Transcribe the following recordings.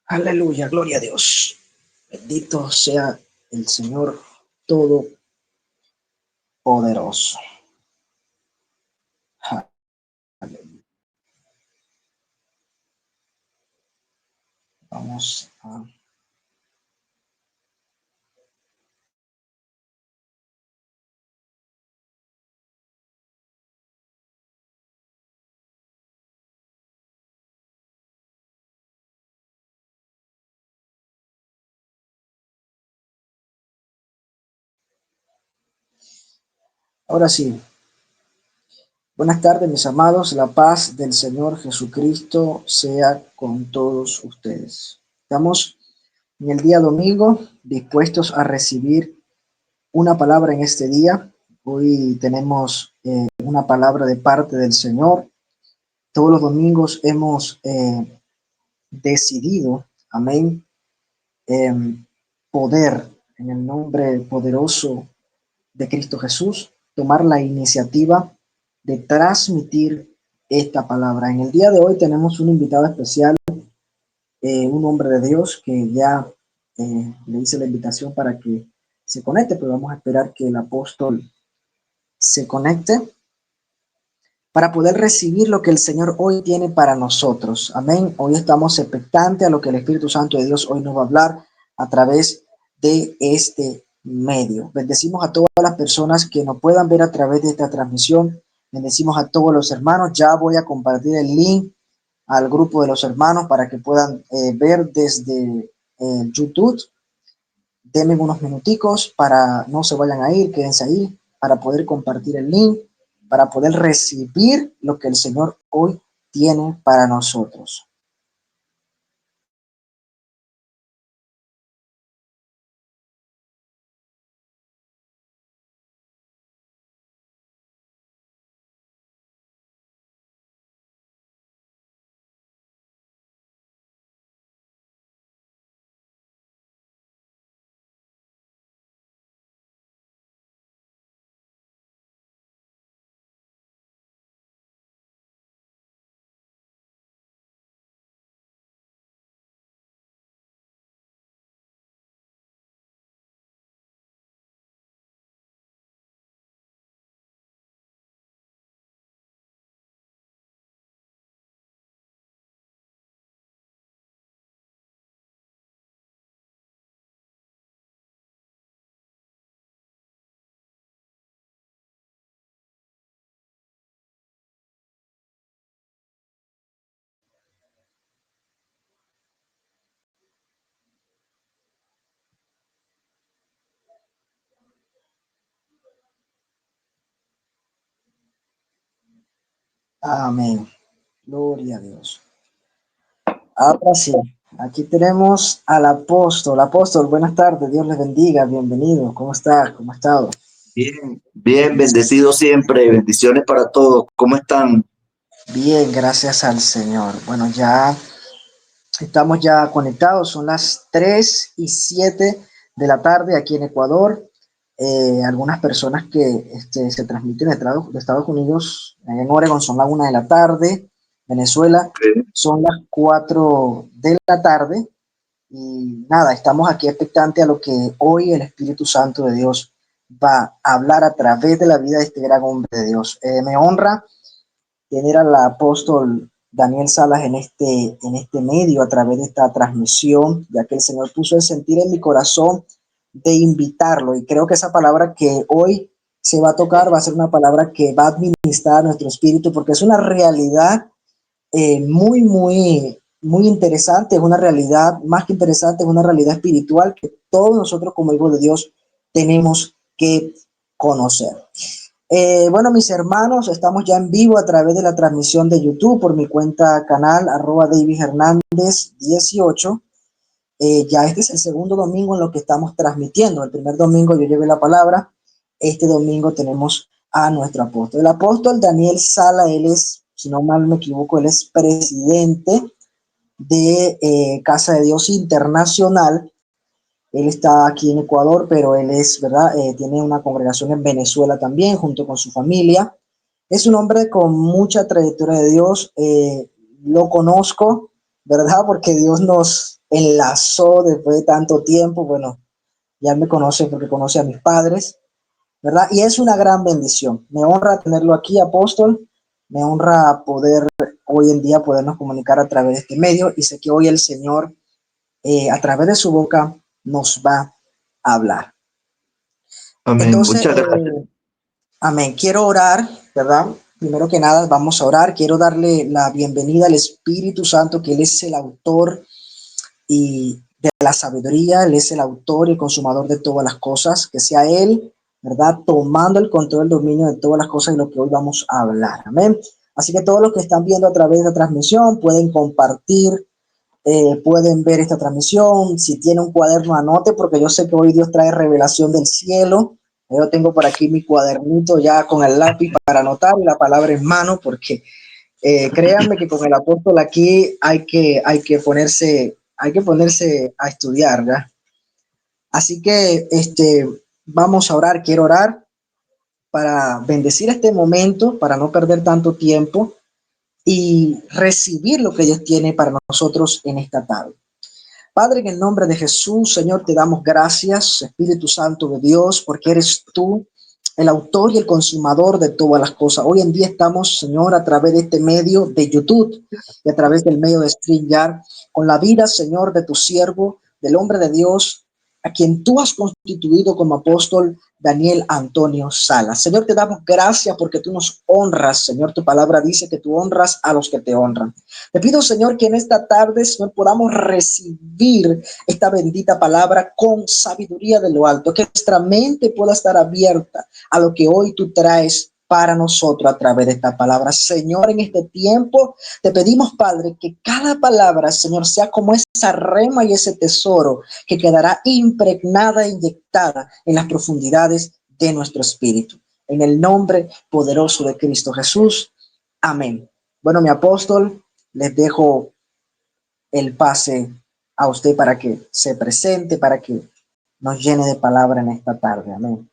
Aleluya, gloria a Dios. Bendito sea el Señor Todopoderoso. Aleluya. Vamos a... Ahora sí, buenas tardes, mis amados. La paz del Señor Jesucristo sea con todos ustedes. Estamos en el día domingo dispuestos a recibir una palabra en este día. Hoy tenemos una palabra de parte del Señor. Todos los domingos hemos decidido, amén, poder, en el nombre poderoso de Cristo Jesús, tomar la iniciativa de transmitir esta palabra. En el día de hoy tenemos un invitado especial, un hombre de Dios que ya le hice la invitación para que se conecte, pero vamos a esperar que el apóstol se conecte para poder recibir lo que el Señor hoy tiene para nosotros. Amén. Hoy estamos expectantes a lo que el Espíritu Santo de Dios hoy nos va a hablar a través de este medio. Bendecimos a todas las personas que nos puedan ver a través de esta transmisión. Bendecimos a todos los hermanos. Ya voy a compartir el link al grupo de los hermanos para que puedan ver desde YouTube. Denme unos minuticos para no se vayan a ir, quédense ahí para poder compartir el link, para poder recibir lo que el Señor hoy tiene para nosotros. Amén. Gloria a Dios. Ahora sí, aquí tenemos al apóstol. Apóstol, buenas tardes, Dios les bendiga, bienvenido. ¿Cómo está? ¿Cómo ha estado? Bien, bien, bendecido siempre, bendiciones para todos. ¿Cómo están? Bien, gracias al Señor. Bueno, ya estamos ya conectados, son las 3:07 de la tarde aquí en Ecuador. Algunas personas que se transmiten de Estados Unidos, en Oregon son las 1 de la tarde, Venezuela Okay. son las 4 de la tarde. Y nada, estamos aquí expectantes a lo que hoy el Espíritu Santo de Dios va a hablar a través de la vida de este gran hombre de Dios. Me honra tener al apóstol Daniel Salas en este medio a través de esta transmisión, ya que el Señor puso el sentir en mi corazón de invitarlo, y creo que esa palabra que hoy se va a tocar va a ser una palabra que va a administrar nuestro espíritu, porque es una realidad muy interesante, es una realidad, más que interesante, es una realidad espiritual que todos nosotros como hijos de Dios tenemos que conocer. Bueno, mis hermanos, estamos ya en vivo a través de la transmisión de YouTube por mi cuenta canal @DavidHernandez18. Ya este es el segundo domingo en lo que estamos transmitiendo. El primer domingo yo llevé la palabra. Este domingo tenemos a nuestro apóstol. El apóstol Daniel Sala, él es, si no mal me equivoco, él es presidente de Casa de Dios Internacional. Él está aquí en Ecuador, pero él es, ¿verdad? Tiene una congregación en Venezuela también, junto con su familia. Es un hombre con mucha trayectoria de Dios. Lo conozco, ¿verdad? Porque Dios nos enlazó después de tanto tiempo. Bueno, ya me conoce porque conoce a mis padres, ¿verdad? Y es una gran bendición. Me honra tenerlo aquí, apóstol. Me honra poder hoy en día podernos comunicar a través de este medio y sé que hoy el Señor a través de su boca nos va a hablar. Amén. Entonces, Muchas gracias. amén. Quiero orar, ¿verdad? Primero que nada, vamos a orar. Quiero darle la bienvenida al Espíritu Santo, que Él es el autor y de la sabiduría, Él es el autor y el consumador de todas las cosas. Que sea Él, ¿verdad? Tomando el control, el dominio de todas las cosas de lo que hoy vamos a hablar. Amén. Así que todos los que están viendo a través de la transmisión pueden compartir, pueden ver esta transmisión. Si tiene un cuaderno, anote, porque yo sé que hoy Dios trae revelación del cielo. Yo tengo por aquí mi cuadernito ya con el lápiz para anotar y la palabra en mano, porque créanme que con el apóstol aquí hay que ponerse a estudiar, ¿verdad? Así que vamos a orar. Quiero orar para bendecir este momento, para no perder tanto tiempo y recibir lo que Dios tiene para nosotros en esta tarde. Padre, en el nombre de Jesús, Señor, te damos gracias, Espíritu Santo de Dios, porque eres tú el autor y el consumador de todas las cosas. Hoy en día estamos, Señor, a través de este medio de YouTube y a través del medio de StreamYard, con la vida, Señor, de tu siervo, del hombre de Dios, a quien tú has constituido como apóstol, Daniel Antonio Salas. Señor, te damos gracias porque tú nos honras, Señor. Tu palabra dice que tú honras a los que te honran. Te pido, Señor, que en esta tarde, Señor, podamos recibir esta bendita palabra con sabiduría de lo alto, que nuestra mente pueda estar abierta a lo que hoy tú traes para nosotros a través de esta palabra. Señor, en este tiempo te pedimos, Padre, que cada palabra, Señor, sea como esa rema y ese tesoro que quedará impregnada e inyectada en las profundidades de nuestro espíritu. En el nombre poderoso de Cristo Jesús. Amén. Bueno, mi apóstol, les dejo el pase a usted para que se presente, para que nos llene de palabra en esta tarde. Amén.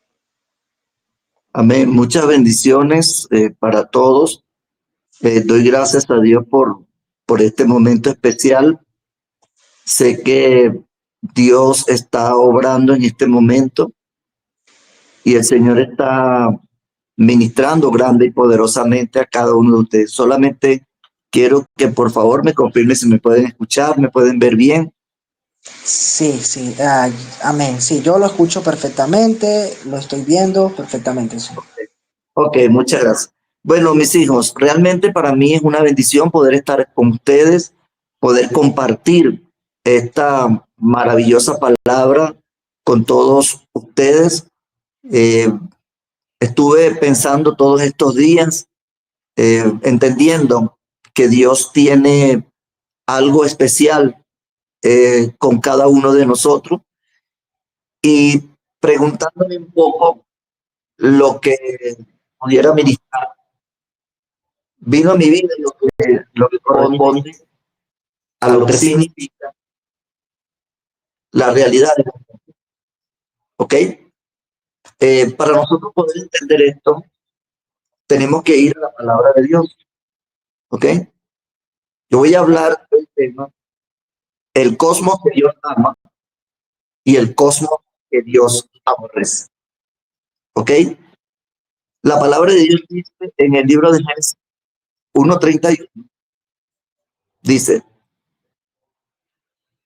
Amén. Muchas bendiciones para todos. Doy gracias a Dios por este momento especial. Sé que Dios está obrando en este momento y el Señor está ministrando grande y poderosamente a cada uno de ustedes. Solamente quiero que por favor me confirme si me pueden escuchar, me pueden ver bien. Sí, sí, amén. Sí, yo lo escucho perfectamente, lo estoy viendo perfectamente. Sí. Ok, muchas gracias. Bueno, mis hijos, realmente para mí es una bendición poder estar con ustedes, poder compartir esta maravillosa palabra con todos ustedes. Eh, Estuve pensando todos estos días, entendiendo que Dios tiene algo especial con cada uno de nosotros y preguntándome un poco lo que pudiera ministrar. Vino a mi vida lo que corresponde a lo que significa la realidad. ¿Ok? Para nosotros poder entender esto, tenemos que ir a la palabra de Dios. ¿Ok? Yo voy a hablar del tema, el cosmos que Dios ama y el cosmos que Dios aborrece. ¿Ok? La palabra de Dios dice en el libro de Génesis 1:31, dice,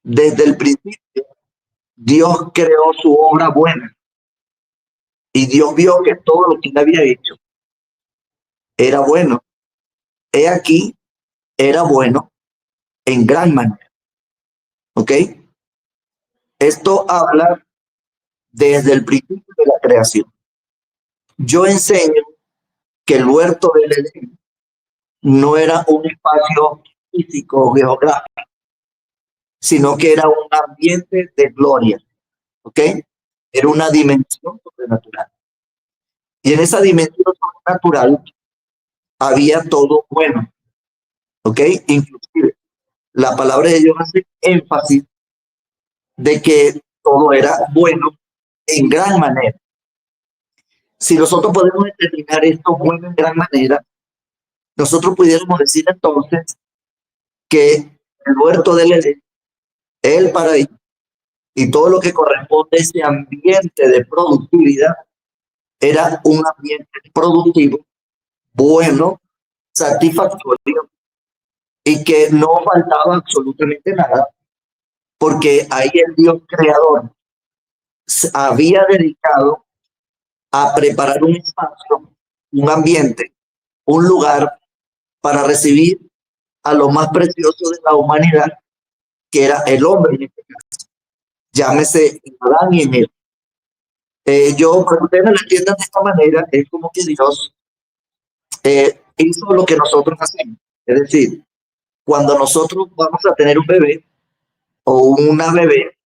desde el principio Dios creó su obra buena y Dios vio que todo lo que él había hecho era bueno. He aquí, era bueno en gran manera. ¿Ok? Esto habla desde el principio de la creación. Yo enseño que el huerto del Edén no era un espacio físico geográfico, sino que era un ambiente de gloria. ¿Ok? Era una dimensión sobrenatural. Y en esa dimensión sobrenatural había todo bueno. ¿Ok? Inclusive la palabra de Dios hace énfasis de que todo era bueno en gran manera. Si nosotros podemos determinar esto bueno en gran manera, nosotros pudiéramos decir entonces que el huerto del Edén, el paraíso y todo lo que corresponde a ese ambiente de productividad era un ambiente productivo, bueno, satisfactorio y que no faltaba absolutamente nada, porque ahí el Dios creador había dedicado a preparar un espacio, un ambiente, un lugar para recibir a lo más precioso de la humanidad, que era el hombre, en este caso. Llámese Adán y en él. Yo, para que ustedes me lo entiendan de esta manera, es como que Dios hizo lo que nosotros hacemos. Es decir, cuando nosotros vamos a tener un bebé o una bebé,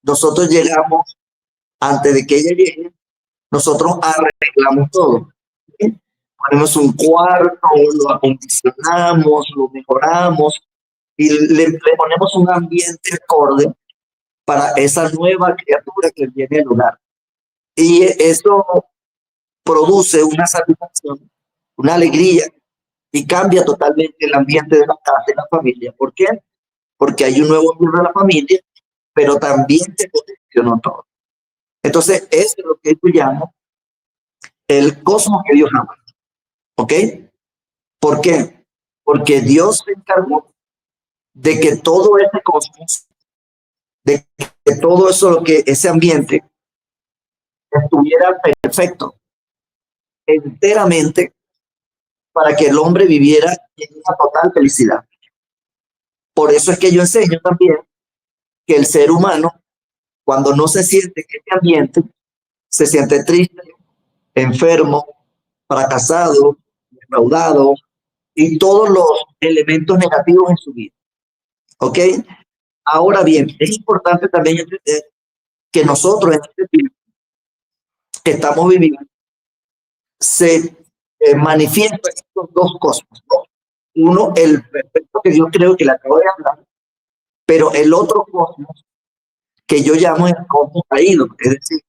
nosotros llegamos, antes de que ella llegue, nosotros arreglamos todo. ¿Sí? Ponemos un cuarto, lo acondicionamos, lo mejoramos y le ponemos un ambiente acorde para esa nueva criatura que viene al hogar. Y eso produce una satisfacción, una alegría y cambia totalmente el ambiente de la casa, de la familia. ¿Por qué? Porque hay un nuevo miembro de la familia, pero también se potenciona todo. Entonces, eso es lo que yo llamo el cosmos que Dios ama. ¿Ok? ¿Por qué? Porque Dios se encargó de que todo ese cosmos, de que todo eso, que ese ambiente estuviera perfecto, enteramente, para que el hombre viviera en una total felicidad. Por eso es que yo enseño también que el ser humano, cuando no se siente en este ambiente, se siente triste, enfermo, fracasado, defraudado y todos los elementos negativos en su vida. ¿Ok? Ahora bien, es importante también entender que nosotros en este tiempo que estamos viviendo se manifiestan estos dos cosmos, ¿no? Uno, el perfecto que yo creo que le acabo de hablar, pero el otro cosmos que yo llamo el cosmos caído. Es decir,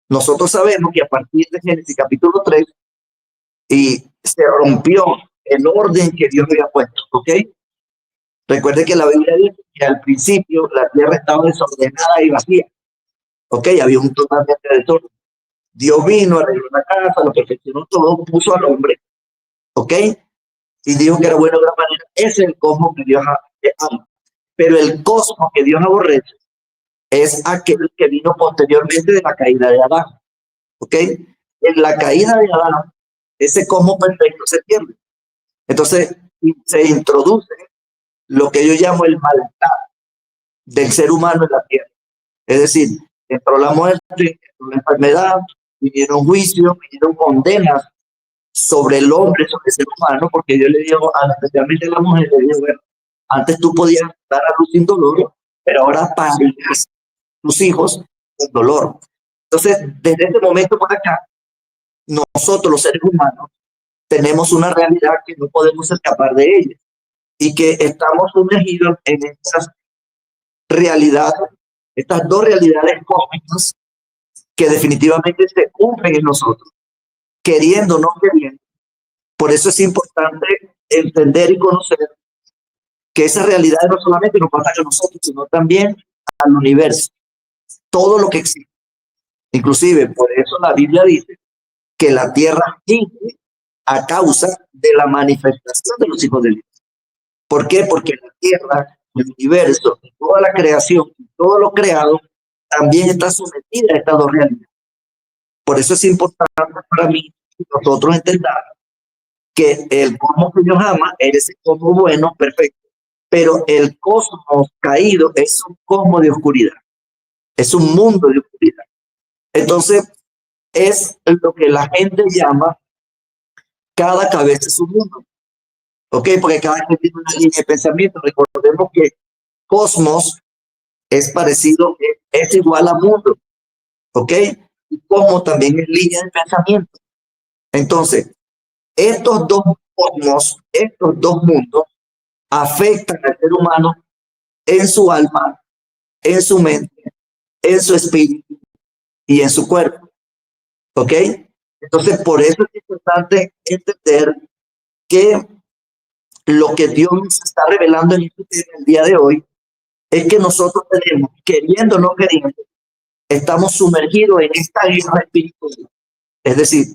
nosotros sabemos que a partir de Génesis capítulo 3 y se rompió el orden que Dios había puesto, ¿ok? Recuerde que la Biblia dice que al principio la tierra estaba desordenada y vacía, ¿ok? Había un totalmente desorden. Dios vino, arregló la casa, lo perfeccionó todo, puso al hombre, ¿ok? Y dijo que era bueno de una manera. Ese es el cosmos que Dios ama. Pero el cosmos que Dios aborrece es aquel que vino posteriormente de la caída de Adán, ¿ok? En la caída de Adán, ese cosmos perfecto se pierde. Entonces, se introduce lo que yo llamo el maldad del ser humano en la tierra. Es decir, entró la muerte, entró la enfermedad, vinieron juicios, vinieron condenas sobre el hombre, sobre el ser humano, porque yo le digo, especialmente a la mujer, le digo, bueno, antes tú podías dar a luz sin dolor, pero ahora parirás tus hijos con dolor. Entonces, desde este momento por acá, nosotros los seres humanos tenemos una realidad que no podemos escapar de ella y que estamos sumergidos en estas realidades, estas dos realidades cósmicas que definitivamente se cumplen en nosotros, queriendo o no queriendo. Por eso es importante entender y conocer que esa realidad no solamente nos pasa a nosotros, sino también al universo, todo lo que existe. Inclusive, por eso la Biblia dice que la tierra gime a causa de la manifestación de los hijos de Dios. ¿Por qué? Porque la tierra, el universo, toda la creación, todo lo creado, también está sometida a estas dos realidades. Por eso es importante para mí que nosotros entendamos que el cosmos que Dios ama es ese cosmos bueno, perfecto, pero el cosmos caído es un cosmos de oscuridad, es un mundo de oscuridad. Entonces, es lo que la gente llama cada cabeza es un mundo, ¿ok? Porque cada gente tiene una línea de pensamiento. Recordemos que cosmos es parecido, es igual a mundo, ¿ok? Y cosmos también es línea de pensamiento. Entonces, estos dos cosmos, estos dos mundos, afectan al ser humano en su alma, en su mente en su espíritu y en su cuerpo. ¿Ok? Entonces, por eso es importante entender que lo que Dios nos está revelando en este tema el día de hoy es que nosotros tenemos, queriendo o no queriendo, estamos sumergidos en esta guerra espiritual. Es decir,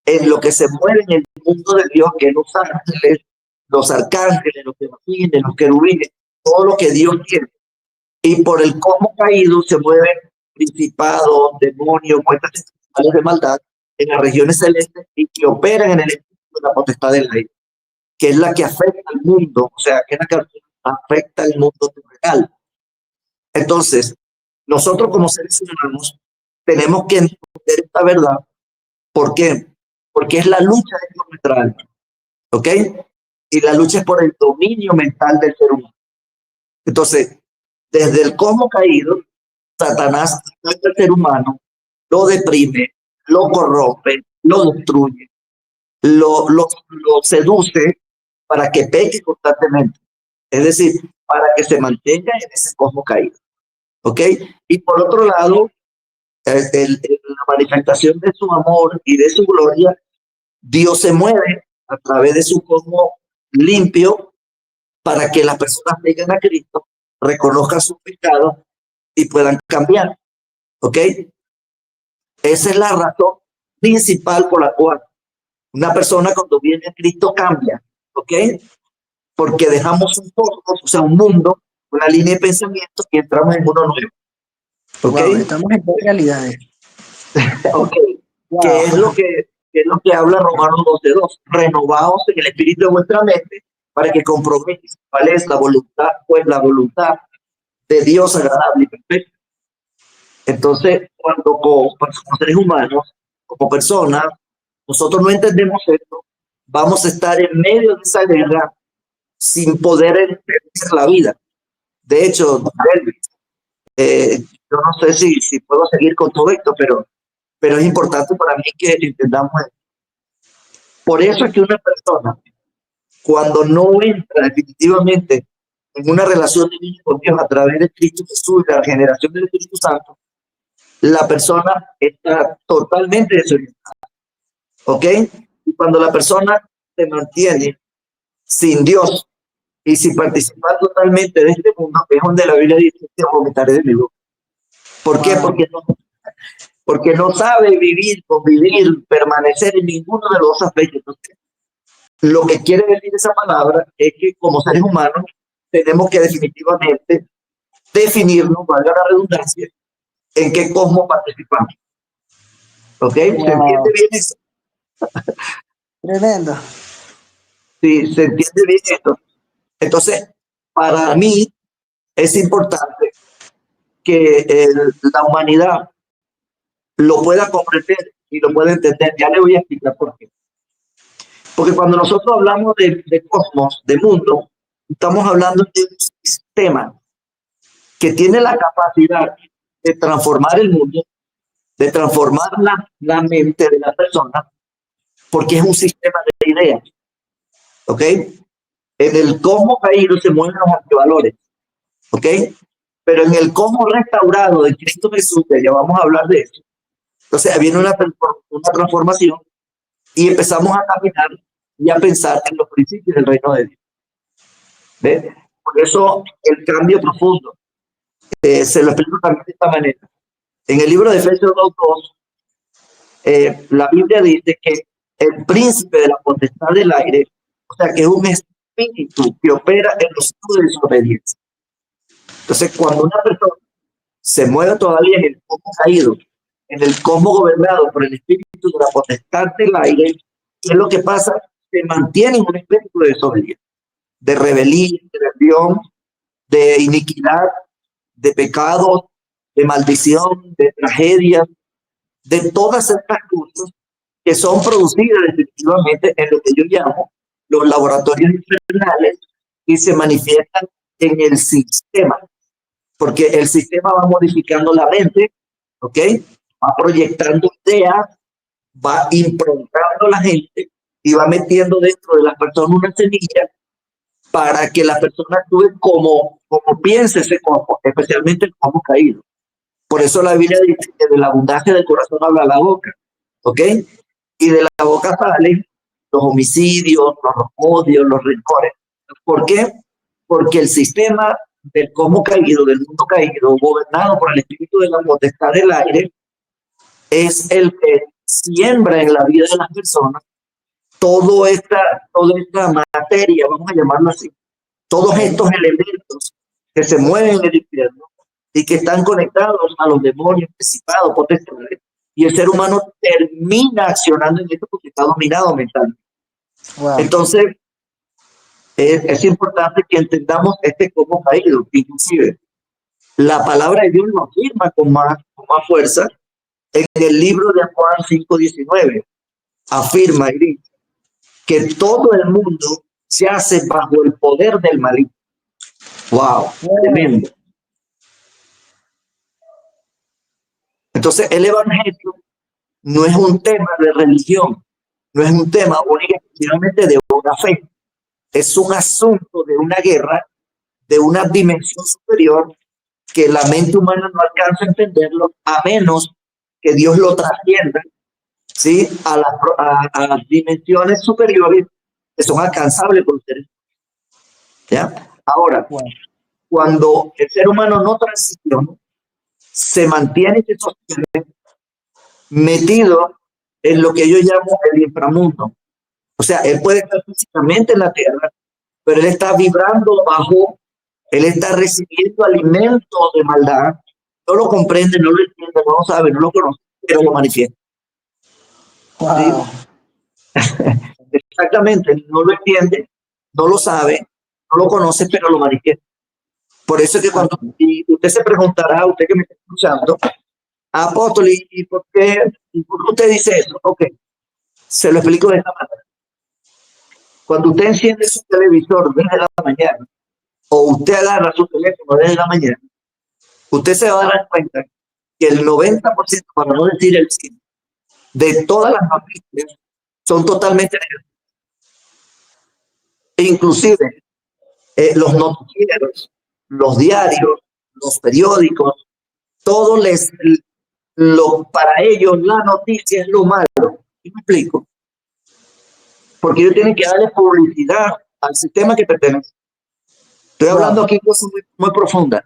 en lo que se mueve en el mundo de Dios, que los ángeles, los arcángeles, los serafines, los querubines, todo lo que Dios tiene. Y por el cosmos caído se mueven principados, demonios, fuerzas espirituales de maldad en las regiones celestes y que operan en el espíritu de la potestad del aire, que es la que afecta al mundo, o sea, que es la que afecta al mundo real. Entonces, nosotros como seres humanos tenemos que entender esta verdad. ¿Por qué? Porque es la lucha de nuestra alma, ¿ok? Y la lucha es por el dominio mental del ser humano. Entonces, desde el cosmos caído, Satanás ataca al ser humano, lo deprime, lo corrompe, lo destruye, lo seduce para que peque constantemente. Es decir, para que se mantenga en ese cosmos caído. ¿Ok? Y por otro lado, la manifestación de su amor y de su gloria, Dios se mueve a través de su cosmos limpio para que las personas vengan a Cristo, reconozcan sus pecados y puedan cambiar. ¿Ok? Esa es la razón principal por la cual una persona cuando viene a Cristo cambia. ¿Ok? Porque dejamos un cosmos, o sea, un mundo, una línea de pensamiento y entramos en uno nuevo. ¿Ok? Wow, estamos en dos realidades. Ok. Wow. Que es lo que habla Romanos 12:2. Renovaos en el espíritu de vuestra mente para que comprobéis cuál es la voluntad, pues la voluntad de Dios agradable y perfecta. Entonces, cuando como seres humanos, como personas, nosotros no entendemos esto, vamos a estar en medio de esa guerra sin poder entender la vida. De hecho, yo no sé si puedo seguir con todo esto, pero es importante para mí que entendamos esto. Por eso es que una persona, cuando no entra definitivamente en una relación divina con Dios a través de Cristo Jesús y la generación del Espíritu Santo, la persona está totalmente desorientada. ¿Ok? Y cuando la persona se mantiene sin Dios y sin participar totalmente de este mundo, es donde la Biblia dice que vomitaré de mi boca. ¿Por qué? Porque no sabe vivir, convivir, permanecer en ninguno de los aspectos. Lo que quiere decir esa palabra es que como seres humanos tenemos que definitivamente definirnos, valga la redundancia, en qué cosmos participamos. ¿Ok? Wow. ¿Se entiende bien eso? Tremendo. Sí, se entiende bien esto. Entonces, para mí es importante que la humanidad lo pueda comprender y lo pueda entender. Ya le voy a explicar por qué. Porque cuando nosotros hablamos de cosmos, de mundo, estamos hablando de un sistema que tiene la capacidad de transformar el mundo, de transformar la mente de la persona, porque es un sistema de ideas. ¿Ok? En el cosmos caído se mueven los antivalores. ¿Ok? Pero en el cosmos restaurado de Cristo Jesús, que ya vamos a hablar de eso, entonces viene una transformación y empezamos a caminar y a pensar en los principios del reino de Dios. ¿Ves? Por eso el cambio profundo. Se lo explico también de esta manera. En el libro de Efesios 2:2, la Biblia dice que el príncipe de la potestad del aire, o sea, que es un espíritu que opera en los hijos de desobediencia. Entonces, cuando una persona se mueve todavía en el cosmos caído, en el cosmos gobernado por el espíritu de la potestad del aire, ¿qué es lo que pasa? Se mantiene en un espíritu de desobediencia, de rebelión, de rebelión, de iniquidad, de pecados, de maldición, de tragedias, de todas estas cosas que son producidas definitivamente en lo que yo llamo los laboratorios infernales y se manifiestan en el sistema, porque el sistema va modificando la mente, ¿ok? Va proyectando ideas, va improntando a la gente y va metiendo dentro de las personas una semilla para que la persona actúe como piense ese cosmos, especialmente el cosmos caído. Por eso la Biblia dice que de la abundancia del corazón habla la boca, ¿ok? Y de la boca salen los homicidios, los odios, los rencores. ¿Por qué? Porque el sistema del cosmos caído, del mundo caído, gobernado por el espíritu de la potestad del aire, es el que siembra en la vida de las personas toda esta materia, vamos a llamarlo así, todos estos elementos que se mueven en el infierno y que están conectados a los demonios, principados, potestades, y el ser humano termina accionando en esto porque está dominado mentalmente. Wow. Entonces, es importante que entendamos este cómo caído. Inclusive, la palabra de Dios lo afirma con más fuerza en el libro de Juan 5:19. Afirma y dice que todo el mundo se hace bajo el poder del maligno. Wow, tremendo. Entonces, el evangelio no es un tema de religión, no es un tema únicamente de una fe, es un asunto de una guerra, de una dimensión superior que la mente humana no alcanza a entenderlo, a menos que Dios lo trascienda, ¿sí? a las dimensiones superiores que son alcanzables por ustedes. ¿Ya? Ahora, cuando el ser humano no transiciona, se mantiene y se sostiene metido en lo que yo llamo el inframundo. O sea, él puede estar físicamente en la tierra, pero él está vibrando bajo, él está recibiendo alimento de maldad, no lo comprende, no lo entiende, no lo sabe, no lo conoce, pero lo manifiesta. Wow. ¿Sí? Exactamente, no lo entiende, no lo sabe, no lo conoce, pero lo manifiesta. Por eso es que cuando usted se preguntará, usted que me está escuchando, apóstol, ¿y por qué usted dice eso? Ok, se lo explico de esta manera. Cuando usted enciende su televisor desde la mañana, o usted agarra su teléfono desde la mañana, usted se va a dar cuenta que el 90%, para no decir el 100%, de todas las noticias son totalmente negativas. E inclusive los noticieros, los diarios, los periódicos, todo para ellos la noticia es lo malo. ¿Me explico? Porque ellos tienen que darle publicidad al sistema que pertenece. Estoy hablando aquí de cosas muy profundas,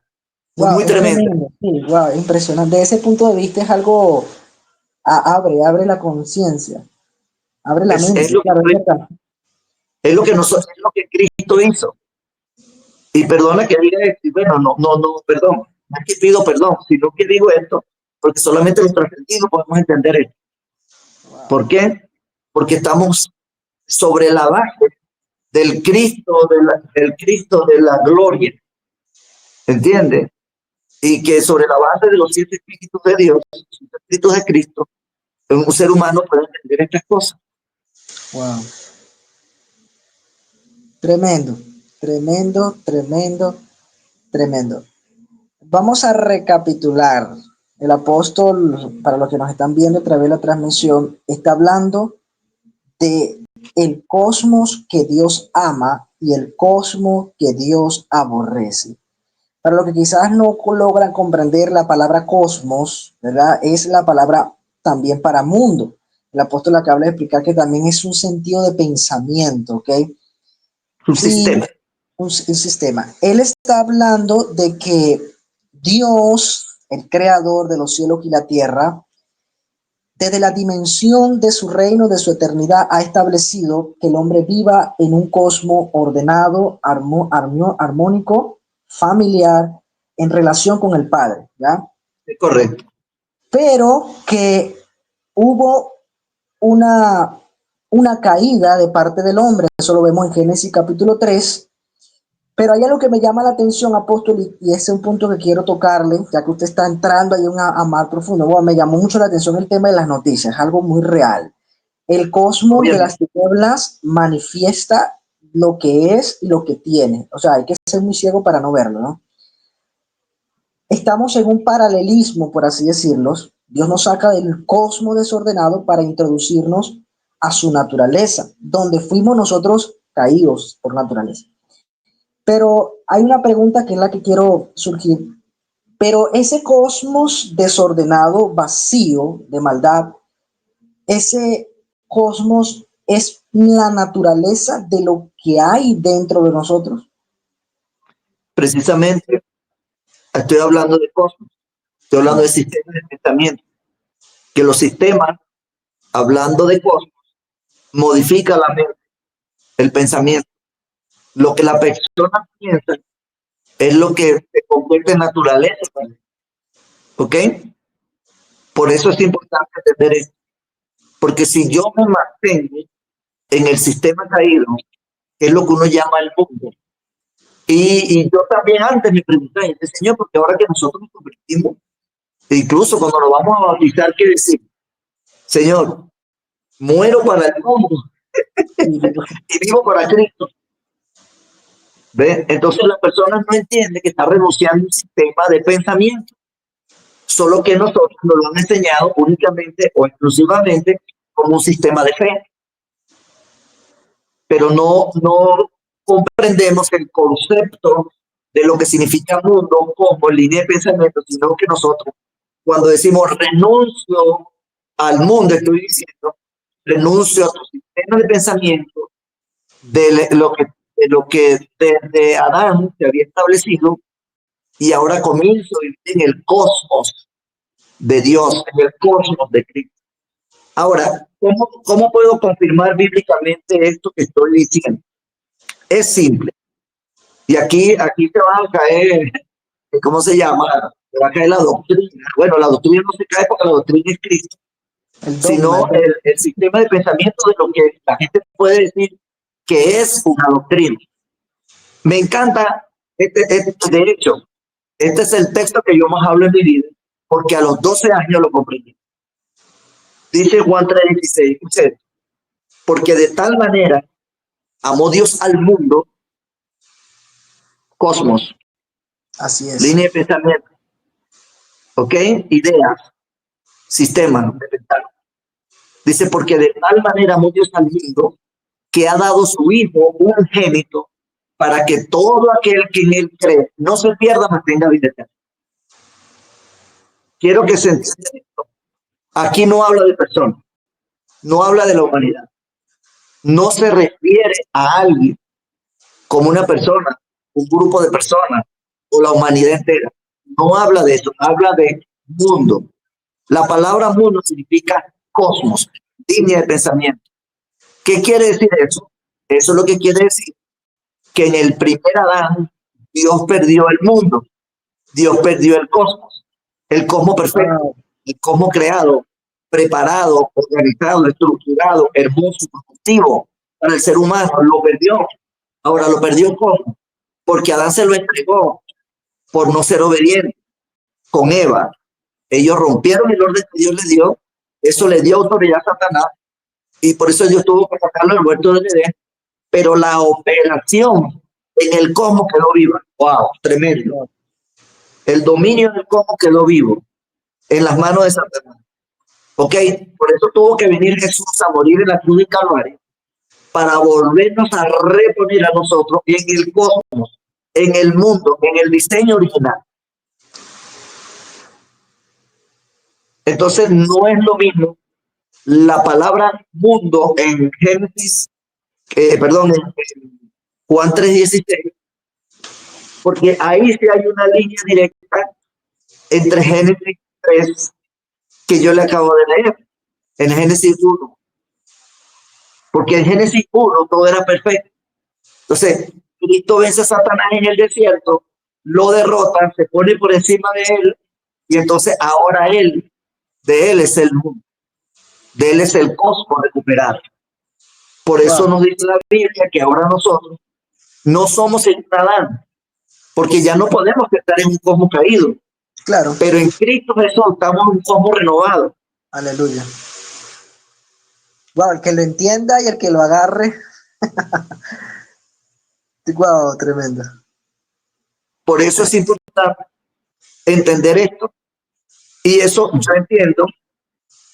muy tremendas. Sí, wow, impresionante. Desde ese punto de vista es algo, abre la conciencia, abre la mente. Es lo Claro, es verdad. es lo que Cristo hizo. Y perdona que diga esto, bueno, perdón, no es que pido perdón, sino que digo esto, porque solamente los trascendidos podemos entender esto. Wow. ¿Por qué? Porque estamos sobre la base del Cristo, del Cristo de la gloria, ¿entiendes? Y que sobre la base de los 7 espíritus de Dios, los espíritus de Cristo, un ser humano puede entender estas cosas. Wow. Tremendo, tremendo, tremendo, tremendo. Vamos a recapitular. El apóstol, para los que nos están viendo a través de la transmisión, está hablando de el cosmos que Dios ama y el cosmos que Dios aborrece. Para los que quizás no logran comprender la palabra cosmos, ¿verdad? Es la palabra también para mundo. El apóstol acaba de explicar que también es un sentido de pensamiento, ¿ok? Un sistema. Un sistema. Él está hablando de que Dios, el creador de los cielos y la tierra, desde la dimensión de su reino, de su eternidad, ha establecido que el hombre viva en un cosmos ordenado, armónico, familiar, en relación con el Padre, ¿ya? Es correcto. Pero que hubo una caída de parte del hombre, eso lo vemos en Génesis capítulo 3, pero hay algo que me llama la atención, apóstol, y ese es un punto que quiero tocarle, ya que usted está entrando ahí a mar profundo. Bueno, me llamó mucho la atención el tema de las noticias, algo muy real. El cosmos de las tinieblas manifiesta lo que es y lo que tiene. O sea, hay que ser muy ciego para no verlo, ¿no? Estamos en un paralelismo, por así decirlo. Dios nos saca del cosmos desordenado para introducirnos a su naturaleza, donde fuimos nosotros caídos por naturaleza. Pero hay una pregunta que es la que quiero surgir. Pero ese cosmos desordenado, vacío de maldad, ese cosmos es la naturaleza de lo que hay dentro de nosotros. Precisamente estoy hablando de cosmos, estoy hablando de sistemas de pensamiento, que los sistemas, hablando de cosmos, modifica la mente, el pensamiento. Lo que la persona piensa es lo que se convierte en naturaleza. ¿Ok? Por eso es importante entender esto. Porque si yo me mantengo en el sistema caído, que es lo que uno llama el mundo, y yo también antes me preguntaba, Señor, porque ahora que nosotros nos convertimos, incluso cuando nos vamos a bautizar, ¿qué decir? Señor, muero para el mundo y vivo para Cristo. ¿Ves? Entonces la persona no entiende que está renunciando a un sistema de pensamiento, solo que nosotros nos lo han enseñado únicamente o exclusivamente como un sistema de fe. Pero no comprendemos el concepto de lo que significa mundo como línea de pensamiento, sino que nosotros, cuando decimos renuncio al mundo, estoy diciendo, renuncio a tu sistema de pensamiento, de lo que desde Adán se había establecido, y ahora comienzo a vivir en el cosmos de Dios, en el cosmos de Cristo. Ahora, ¿cómo puedo confirmar bíblicamente esto que estoy diciendo? Es simple. Y aquí te va a caer, ¿cómo se llama? Te va a caer la doctrina. Bueno, la doctrina no se cae porque la doctrina es Cristo, sino el sistema de pensamiento de lo que la gente puede decir que es una doctrina. Me encanta, de hecho, este es el texto que yo más hablo en mi vida, porque a los 12 años lo comprendí. Dice Juan 3:16, porque de tal manera amó Dios al mundo, cosmos, así es, línea de pensamiento, ¿ok? Ideas, sistemas de pensar. Dice, porque de tal manera amó Dios al mundo que ha dado su Hijo unigénito para que todo aquel que en él cree no se pierda, mas tenga vida eterna. Quiero que se entienda esto. Aquí no habla de personas, no habla de la humanidad. No se refiere a alguien como una persona, un grupo de personas o la humanidad entera. No habla de eso, habla de mundo. La palabra mundo significa cosmos, línea de pensamiento. ¿Qué quiere decir eso? Eso es lo que quiere decir que en el primer Adán Dios perdió el mundo, Dios perdió el cosmos perfecto, el cosmos creado, preparado, organizado, estructurado, hermoso, productivo para el ser humano, lo perdió. Ahora lo perdió ¿cómo? Porque Adán se lo entregó por no ser obediente con Eva. Ellos rompieron el orden que Dios les dio, eso le dio autoridad a Satanás y por eso Dios tuvo que sacarlo del huerto del Edén, pero la operación en el cosmos quedó viva. ¡Wow! Tremendo. El dominio del cosmos quedó vivo en las manos de Satanás. ¿Ok? Por eso tuvo que venir Jesús a morir en la cruz de Calvario para volvernos a reponer a nosotros en el cosmos, en el mundo, en el diseño original. Entonces no es lo mismo la palabra mundo en Génesis, en Juan 3:16, porque ahí sí hay una línea directa entre Génesis 3 que yo le acabo de leer, en Génesis 1, porque en Génesis 1 todo era perfecto. Entonces, Cristo vence a Satanás en el desierto, lo derrota, se pone por encima de él, y entonces ahora de él es el mundo, de él es el cosmos recuperado. Por eso nos dice la Biblia que ahora nosotros no somos el Adán, porque ya no podemos estar en un cosmos caído. Claro. Pero en Cristo Jesús estamos en un cosmos renovado. Aleluya. Wow, el que lo entienda y el que lo agarre. Wow, tremendo. Por eso es importante entender esto. Y eso yo entiendo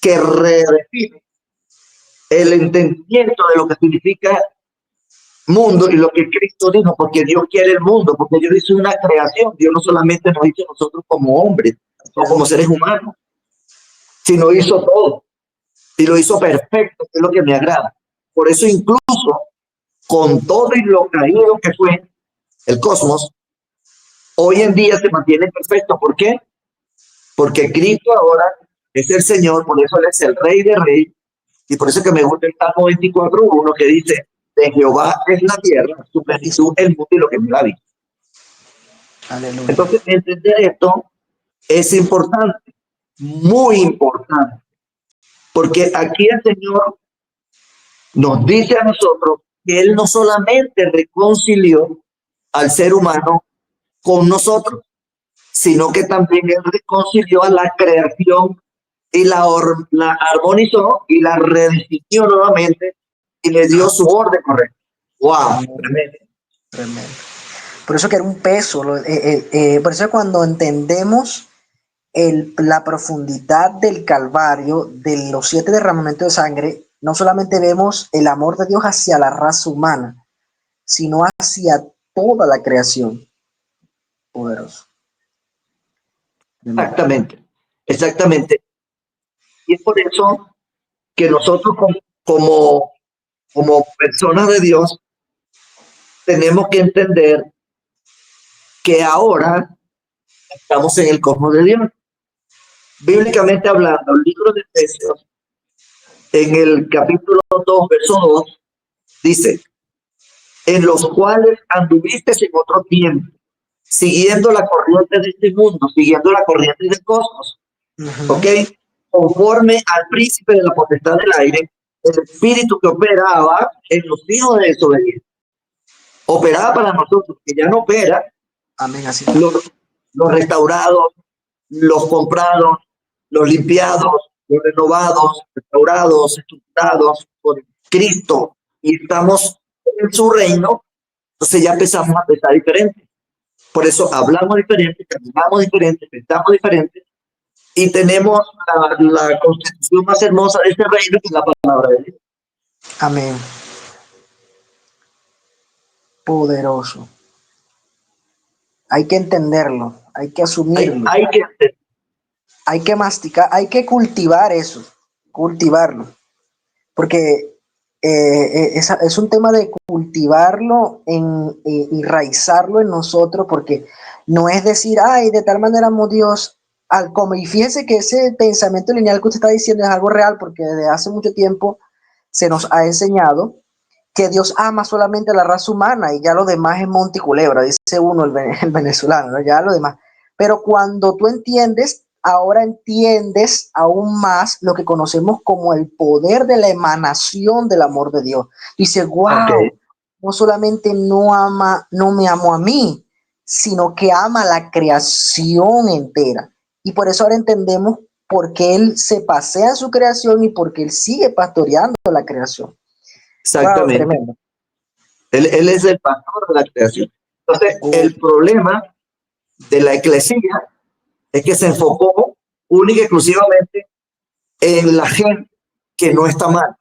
que redefine el entendimiento de lo que significa mundo y lo que Cristo dijo, porque Dios quiere el mundo, porque Dios hizo una creación. Dios no solamente nos hizo nosotros como hombres o como seres humanos, sino hizo todo y lo hizo perfecto, que es lo que me agrada. Por eso incluso con todo y lo caído que fue el cosmos, hoy en día se mantiene perfecto. ¿Por qué? Porque Cristo ahora es el Señor, por eso Él es el Rey de Reyes, y por eso que me gusta el Salmo 24:1 que dice, de Jehová es la tierra, su plenitud el mundo y lo que me la visto. Aleluya. Entonces, entender esto es importante, muy importante, porque aquí el Señor nos dice a nosotros que Él no solamente reconcilió al ser humano con nosotros, sino que también Él reconcilió a la creación y la armonizó y la redefinió nuevamente y le dio su orden correcta. ¡Wow! Tremendo. Tremendo. Por eso que era un peso. Por eso cuando entendemos la profundidad del Calvario, de los 7 derramamientos de sangre, no solamente vemos el amor de Dios hacia la raza humana, sino hacia toda la creación. Poderoso. Exactamente, exactamente. Y es por eso que nosotros como personas de Dios tenemos que entender que ahora estamos en el cosmos de Dios. Bíblicamente hablando, el libro de Efesios, en el capítulo 2, verso 2, dice, en los cuales anduviste en otro tiempo, siguiendo la corriente de este mundo, siguiendo la corriente del cosmos, ¿ok? Conforme al príncipe de la potestad del aire, el espíritu que operaba en los hijos de desobediencia. Operaba para nosotros, que ya no opera. Amén, así. Los restaurados, los comprados, los limpiados, los renovados, restaurados, estructurados por Cristo, y estamos en su reino. Entonces ya empezamos a pensar diferente. Por eso hablamos diferente, caminamos diferente, pensamos diferente, y tenemos la constitución más hermosa de este reino, que es la palabra de Dios. Amén. Poderoso. Hay que entenderlo, hay que asumirlo. Hay que masticar, hay que cultivar eso, cultivarlo. Porque es un tema de cultivarlo y raizarlo en nosotros, porque no es decir, ay, de tal manera amo Dios, al como, y fíjense que ese pensamiento lineal que usted está diciendo es algo real, porque desde hace mucho tiempo se nos ha enseñado que Dios ama solamente a la raza humana y ya lo demás es monte y culebra, dice uno, el venezolano, ¿no? Ya lo demás. Pero cuando tú entiendes, ahora entiendes aún más lo que conocemos como el poder de la emanación del amor de Dios. Dice, wow, no solamente no me amo a mí, sino que ama la creación entera. Y por eso ahora entendemos por qué Él se pasea en su creación y por qué Él sigue pastoreando la creación. Exactamente. Wow, tremendo. Él es el pastor de la creación. Entonces, el problema de la eclesía es que se enfocó única y exclusivamente en la gente, que no está mal.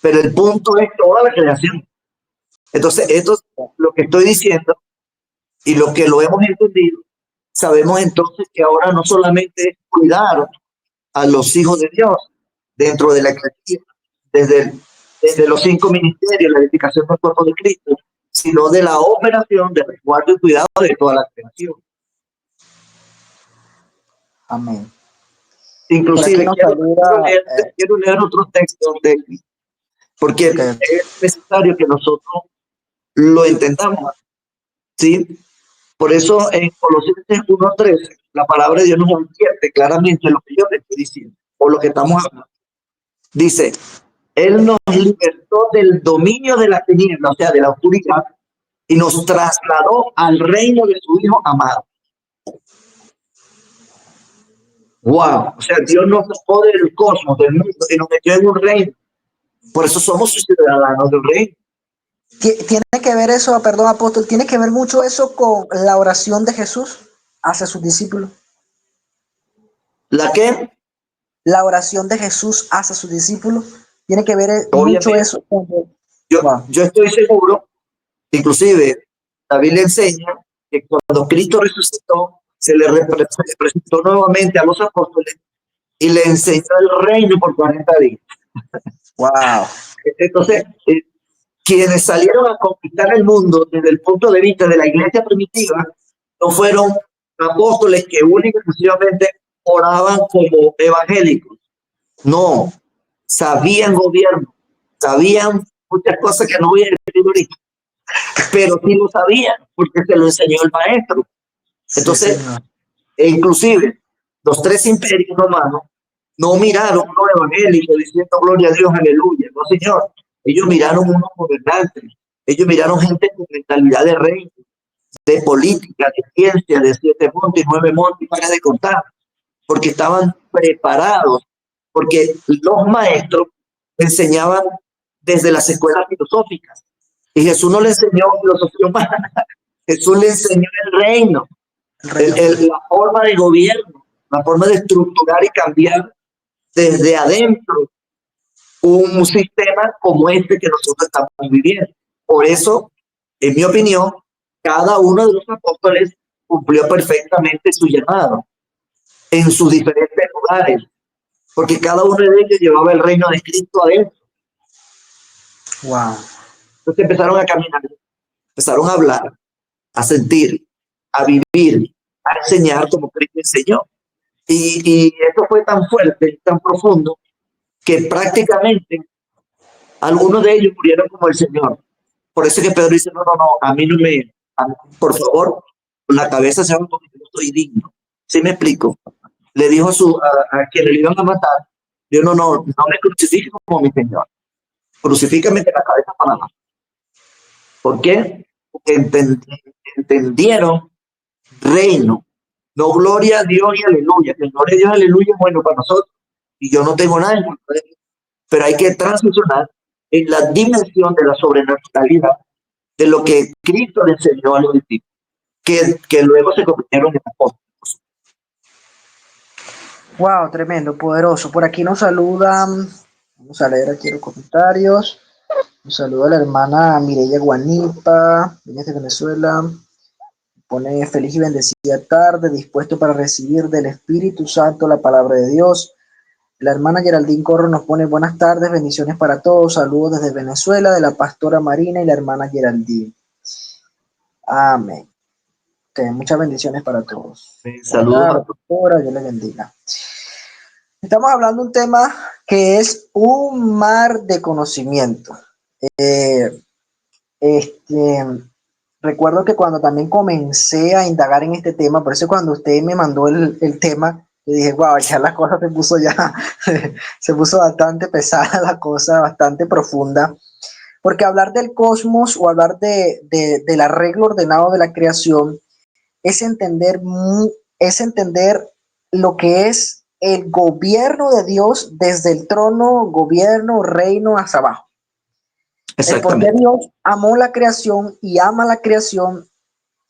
Pero el punto es toda la creación. Entonces, esto es lo que estoy diciendo y lo que lo hemos entendido. Sabemos entonces que ahora no solamente es cuidar a los hijos de Dios dentro de la eclesía, desde los 5 ministerios, la edificación del cuerpo de Cristo, sino de la operación de resguardo y cuidado de toda la creación. Amén. Inclusive quiero leer otros textos porque es necesario que nosotros lo entendamos, ¿sí? Por eso en Colosenses 1:13 la palabra de Dios nos advierte claramente lo que yo te estoy diciendo o lo que estamos hablando. Dice, Él nos libertó del dominio de la tiniebla, o sea, de la oscuridad, y nos trasladó al reino de su Hijo amado. Wow, o sea, Dios nos sacó del cosmos, del mundo, y nos metió en un reino. Por eso somos ciudadanos del reino. Tiene que ver eso, perdón, apóstol, tiene que ver mucho eso con la oración de Jesús hacia sus discípulos. ¿La qué? La oración de Jesús hacia sus discípulos tiene que ver mucho eso. Yo estoy seguro Inclusive, la Biblia enseña que cuando Cristo resucitó, se le presentó nuevamente a los apóstoles y le enseñó el reino por 40 días. Wow. Entonces, quienes salieron a conquistar el mundo desde el punto de vista de la iglesia primitiva no fueron apóstoles que únicamente y exclusivamente oraban como evangélicos. No, sabían gobierno, sabían muchas cosas que no voy a decir ahorita, pero sí lo sabían porque se lo enseñó el maestro. Entonces, inclusive, los tres imperios romanos no miraron unos evangélicos diciendo gloria a Dios, aleluya. No, señor. Ellos miraron unos gobernantes. Ellos miraron gente con mentalidad de reino, de política, de ciencia, de 7 montes, 9 montes, para de contar. Porque estaban preparados. Porque los maestros enseñaban desde las escuelas filosóficas. Y Jesús no le enseñó filosofía humana. Jesús le enseñó el reino. La forma de gobierno, la forma de estructurar y cambiar desde adentro un sistema como este que nosotros estamos viviendo. Por eso, en mi opinión, cada uno de los apóstoles cumplió perfectamente su llamado en sus diferentes lugares, porque cada uno de ellos llevaba el reino de Cristo adentro. Wow. Entonces empezaron a caminar, empezaron a hablar, a sentir, a vivir, a enseñar como Cristo enseñó. Y esto fue tan fuerte, tan profundo, que prácticamente algunos de ellos murieron como el Señor. Por eso que Pedro dice, no, a mí no me, por favor, con la cabeza se va porque yo estoy digno. ¿Sí me explico? Le dijo a quien le iban a matar, yo no me crucifique como mi Señor. Crucifícame de la cabeza para abajo. ¿Por qué? Porque entendieron reino. No gloria a Dios y aleluya. Que gloria a Dios, aleluya es bueno para nosotros. Y yo no tengo nada en contra de eso. Pero hay que transicionar en la dimensión de la sobrenaturalidad de lo que Cristo le enseñó a los discípulos, que luego se convirtieron en apóstoles. Wow, tremendo, poderoso. Por aquí nos saludan, vamos a leer aquí los comentarios. Nos saluda la hermana Mireya Guanipa, de Venezuela. Pone feliz y bendecida tarde, dispuesto para recibir del Espíritu Santo la palabra de Dios. La hermana Geraldine Corro nos pone buenas tardes, bendiciones para todos, saludos desde Venezuela, de la pastora Marina y la hermana Geraldine. Amén. Okay, muchas bendiciones para todos. Saludos a todos. Dios les bendiga. Estamos hablando de un tema que es un mar de conocimiento. Recuerdo que cuando también comencé a indagar en este tema, por eso cuando usted me mandó el tema, yo dije, wow, ya la cosa se puso bastante pesada la cosa, bastante profunda, porque hablar del cosmos o hablar del arreglo ordenado de la creación es entender lo que es el gobierno de Dios desde el trono, gobierno, reino hacia abajo. El por qué Dios amó la creación y ama la creación.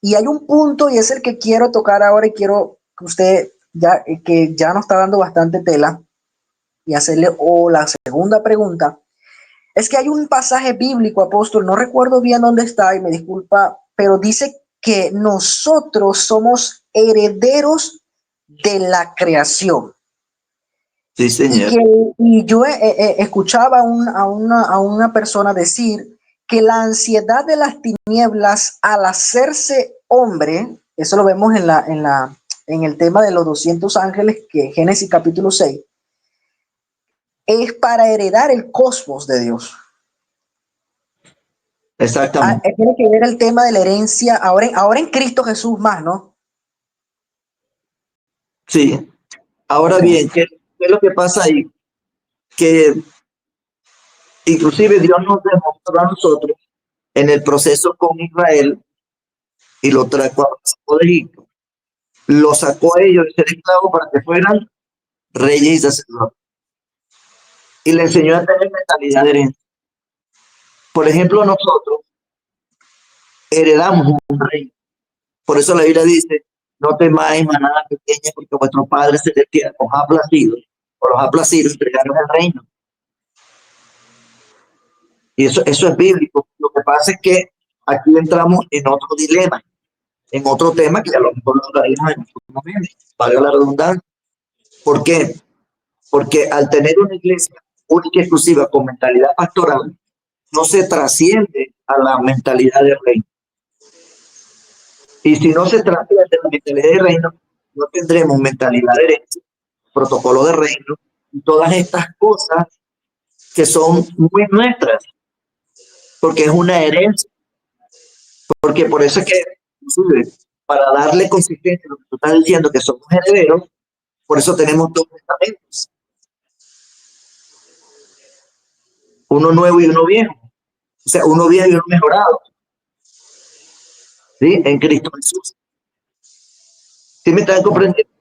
Y hay un punto, y es el que quiero tocar ahora, y quiero que usted, que ya nos está dando bastante tela, y hacerle la segunda pregunta. Es que hay un pasaje bíblico, apóstol, no recuerdo bien dónde está, y me disculpa, pero dice que nosotros somos herederos de la creación. Sí, señor. Y yo escuchaba a una persona decir que la ansiedad de las tinieblas al hacerse hombre, eso lo vemos en el tema de los 200 ángeles, que Génesis capítulo 6, es para heredar el cosmos de Dios. Exactamente. Tiene que ver el tema de la herencia ahora en Cristo Jesús más, ¿no? Sí. Ahora bien, ¿qué es lo que pasa ahí? Que inclusive Dios nos demostró a nosotros en el proceso con Israel y lo trajo de Egipto. Lo sacó a ellos de ser esclavos para que fueran reyes y sacerdotes. Y le enseñó a tener mentalidad de herencia. Por ejemplo, nosotros heredamos un reino. Por eso la Biblia dice, no temáis manada pequeña, porque vuestro Padre Celestial os ha placido, o los ha placido entregaros el reino. Y eso es bíblico. Lo que pasa es que aquí entramos en otro dilema, en otro tema que a lo mejor lo hablaremos en otro momento, valga la redundancia. ¿Por qué? Porque al tener una iglesia única y exclusiva con mentalidad pastoral, no se trasciende a la mentalidad del reino. Y si no se trasciende a la mentalidad del reino, no tendremos mentalidad de herencia, protocolo de reino y todas estas cosas que son muy nuestras, porque es una herencia. Porque por eso es que, inclusive, para darle consistencia a lo que tú estás diciendo, que somos herederos, por eso tenemos dos testamentos, uno nuevo y uno viejo. O sea, uno viejo y uno mejorado, ¿sí? En Cristo Jesús. ¿Sí me están comprendiendo?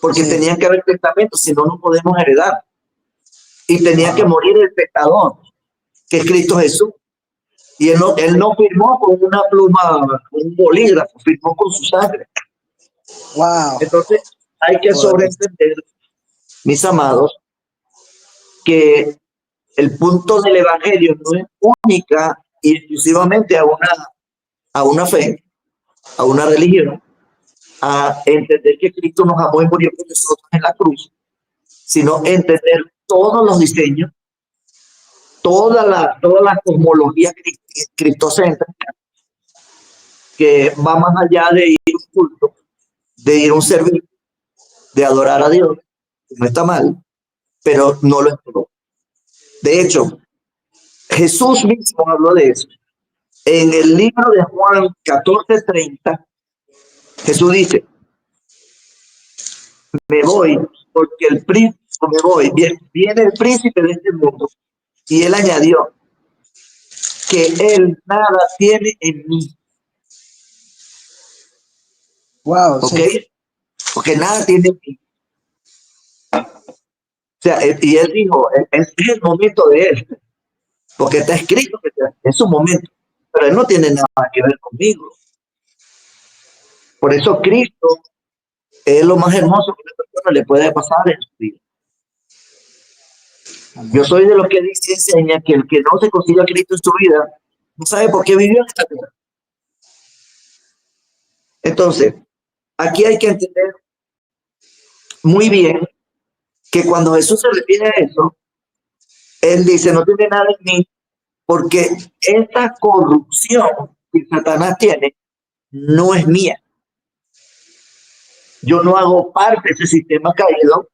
Porque Sí. tenían que haber testamentos, si no, no podemos heredar. Y tenía que morir el pecador, que es Cristo Jesús. Y él no firmó con una pluma, un bolígrafo, firmó con su sangre. Wow. Entonces, hay que sobreentender, mis amados, que el punto del evangelio no es única y exclusivamente a una fe, a una religión, a entender que Cristo nos amó y murió por nosotros en la cruz, sino entender todos los diseños, toda la cosmología cristocéntrica, que va más allá de ir a un culto, de ir a un servicio, de adorar a Dios, que no está mal, pero no lo es todo. De hecho, Jesús mismo habló de eso. En el libro de Juan 14:30, Jesús dice, me voy porque el príncipe, me voy, viene el príncipe de este mundo. Y él añadió que él nada tiene en mí. Wow, ¿Ok? sí. Porque nada tiene en mí. O sea, y él dijo, es el momento de él. Porque está escrito que es su momento. Pero él no tiene nada que ver conmigo. Por eso Cristo es lo más hermoso que una persona le puede pasar en su vida. Yo soy de los que dice, enseña que el que no se consiga a Cristo en su vida, no sabe por qué vivió en esta tierra. Entonces, aquí hay que entender muy bien que cuando Jesús se refiere a eso, él dice, no tiene nada en mí, porque esta corrupción que Satanás tiene no es mía. Yo no hago parte de ese sistema caído,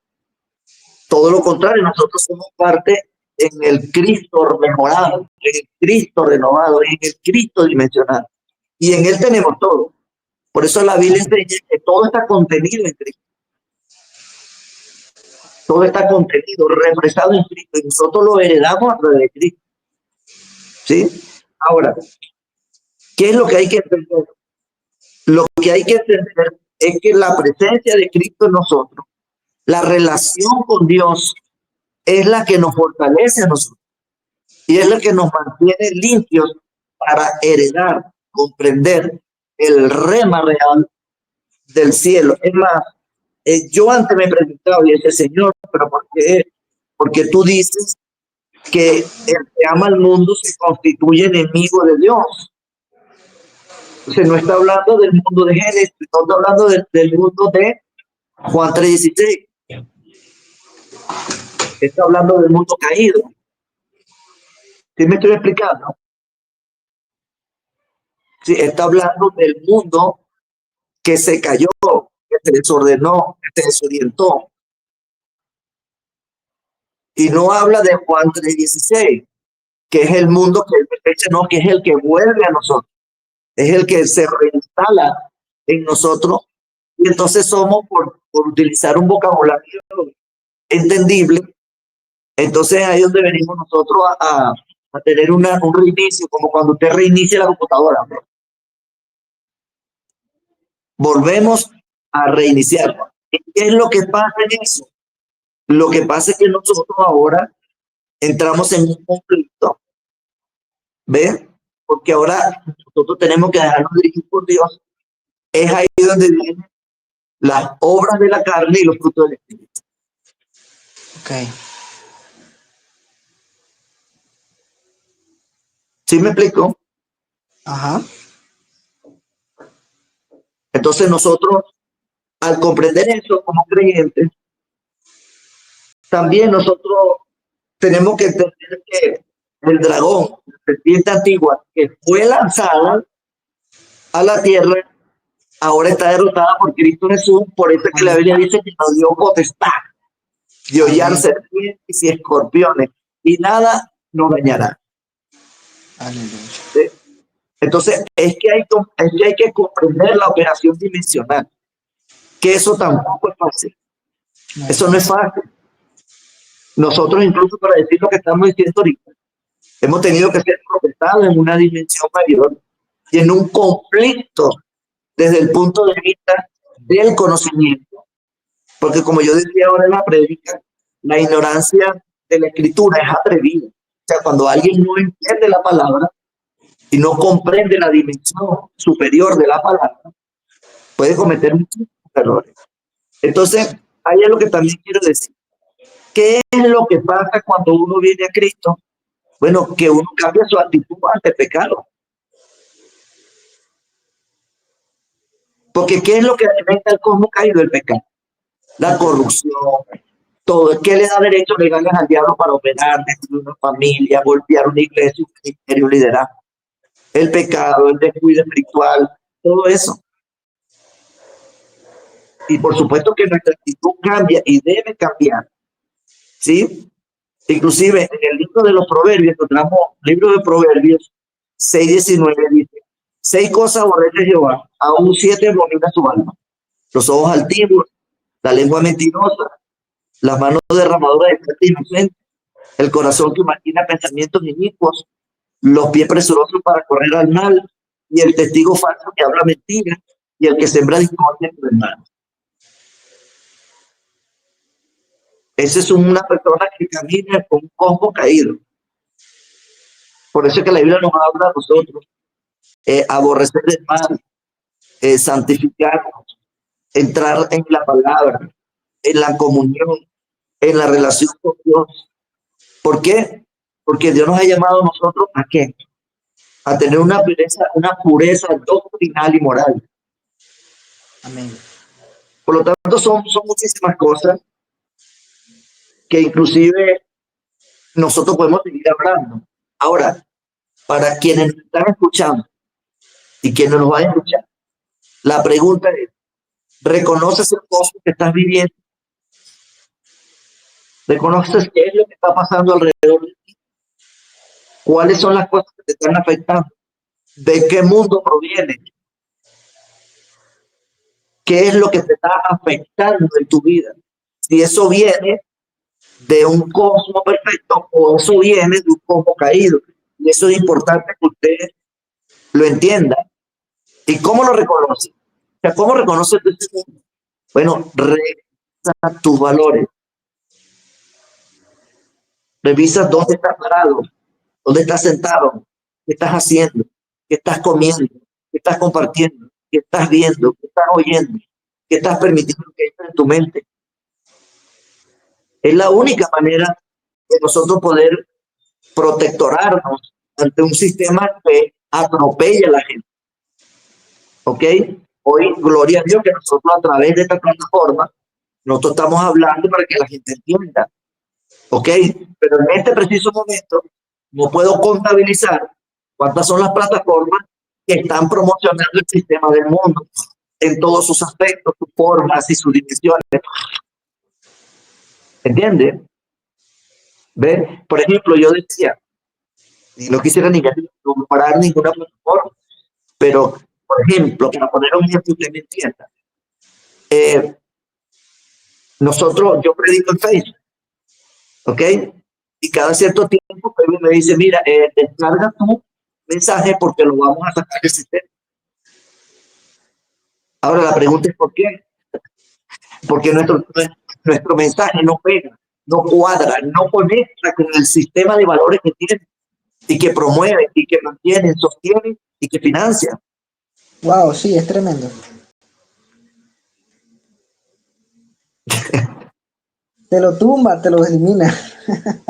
todo lo contrario, nosotros somos parte en el Cristo mejorado, en el Cristo renovado, en el Cristo dimensionado. Y en él tenemos todo. Por eso la Biblia enseña que todo está contenido en Cristo. Todo está contenido, refrescado en Cristo. Y nosotros lo heredamos a través de Cristo. ¿Sí? Ahora, ¿qué es lo que hay que entender? Lo que hay que entender es que la presencia de Cristo en nosotros, la relación con Dios, es la que nos fortalece a nosotros. Y es la que nos mantiene limpios para heredar, comprender el rema real del cielo. Es más, yo antes me preguntaba y decía, Señor, pero ¿por qué? Porque tú dices que el que ama al mundo se constituye enemigo de Dios. Entonces no está hablando del mundo de Génesis, no está hablando del mundo de Juan 3:16. Está hablando del mundo caído. ¿Sí me estoy explicando? Sí, está hablando del mundo que se cayó, que se desordenó, que se desorientó. Y no habla de Juan 3:16, que es el mundo que es el que vuelve a nosotros, es el que se reinstala en nosotros. Y entonces somos, por utilizar un vocabulario entendible, entonces ahí es donde venimos nosotros a tener un reinicio, como cuando usted reinicia la computadora. Volvemos a reiniciar. ¿Qué es lo que pasa en eso? Lo que pasa es que nosotros ahora entramos en un conflicto, ¿ves? Porque ahora nosotros tenemos que dejarnos dirigir por Dios. Es ahí donde vienen las obras de la carne y los frutos del Espíritu. Ok. ¿Sí me explico? Ajá. Entonces nosotros, al comprender eso como creyentes, también nosotros tenemos que entender que el dragón, la serpiente antigua, que fue lanzada a la tierra, ahora está derrotada por Cristo Jesús. Por eso es que la Amén. Biblia dice que nos dio potestad de hollar Amén. serpientes y escorpiones, y nada nos dañará. Aleluya. ¿Sí? Entonces, es que hay que comprender la operación dimensional, que eso tampoco es fácil. No es Eso no es fácil. fácil. Nosotros, incluso para decir lo que estamos diciendo ahorita, hemos tenido que ser procesados en una dimensión mayor y en un conflicto desde el punto de vista del conocimiento. Porque como yo decía ahora en la prédica, la ignorancia de la escritura es atrevida. O sea, cuando alguien no entiende la palabra y no comprende la dimensión superior de la palabra, puede cometer muchos errores. Entonces, ahí es lo que también quiero decir. ¿Qué es lo que pasa cuando uno viene a Cristo? Bueno, que uno cambia su actitud ante el pecado. Porque ¿qué es lo que alimenta el cosmos caído? El pecado. La El pecado. corrupción, todo. ¿Qué le da derechos legales al diablo para operar, destruir una familia, golpear una iglesia, un ministerio, un liderazgo? El pecado, el descuido espiritual, todo eso. Y por supuesto que nuestra actitud cambia y debe cambiar. ¿Sí? Inclusive en el libro de los Proverbios, encontramos libro de Proverbios 6:19, dice: 6 cosas aborrece Jehová, aún 7 abomina su alma: los ojos altivos, la lengua mentirosa, las manos derramadoras de sangre inocente, el corazón que maquina pensamientos inicuos, los pies presurosos para correr al mal, y el testigo falso que habla mentira, y el que sembra discordia entre hermanos. Esa es una persona que camina con un cosmos caído. Por eso es que la Biblia nos habla a nosotros, aborrecer el mal, santificarnos, entrar en la palabra, en la comunión, en la relación con Dios. ¿Por qué? Porque Dios nos ha llamado a nosotros ¿a qué? A tener una pureza doctrinal y moral. Amén. Por lo tanto, son muchísimas cosas que inclusive nosotros podemos seguir hablando. Ahora, para quienes nos están escuchando y quienes nos van a escuchar, la pregunta es: ¿reconoces el costo que estás viviendo? ¿Reconoces qué es lo que está pasando alrededor de ti? ¿Cuáles son las cosas que te están afectando? ¿De qué mundo proviene? ¿Qué es lo que te está afectando en tu vida? Si eso viene de un cosmos perfecto o eso viene de un cosmos caído. Y eso es importante que usted lo entienda. ¿Y cómo lo reconoce? O sea, ¿cómo reconoce este mundo? Bueno, revisa tus valores. Revisa dónde estás parado, dónde estás sentado, qué estás haciendo, qué estás comiendo, qué estás compartiendo, qué estás viendo, qué estás oyendo, qué estás permitiendo que entre en tu mente. Es la única manera de nosotros poder protectorarnos ante un sistema que atropella a la gente. ¿Ok? Hoy, gloria a Dios que nosotros a través de esta plataforma, nosotros estamos hablando para que la gente entienda. ¿Ok? Pero en este preciso momento no puedo contabilizar cuántas son las plataformas que están promocionando el sistema del mundo en todos sus aspectos, sus formas y sus dimensiones. ¿Entiende? ¿Ve? Por ejemplo, yo decía, y no quisiera ni comparar ninguna plataforma, pero, por ejemplo, para poner un ejemplo que me entienda, yo predico en Facebook, ¿ok? Y cada cierto tiempo Facebook me dice: mira, descarga tu mensaje porque lo vamos a sacar del sistema. Ahora la pregunta es: ¿por qué? Porque nuestro mensaje no pega, no cuadra, no conecta con el sistema de valores que tiene y que promueve y que mantiene, sostiene y que financia. Wow, sí, es tremendo. Te lo tumba, te lo elimina.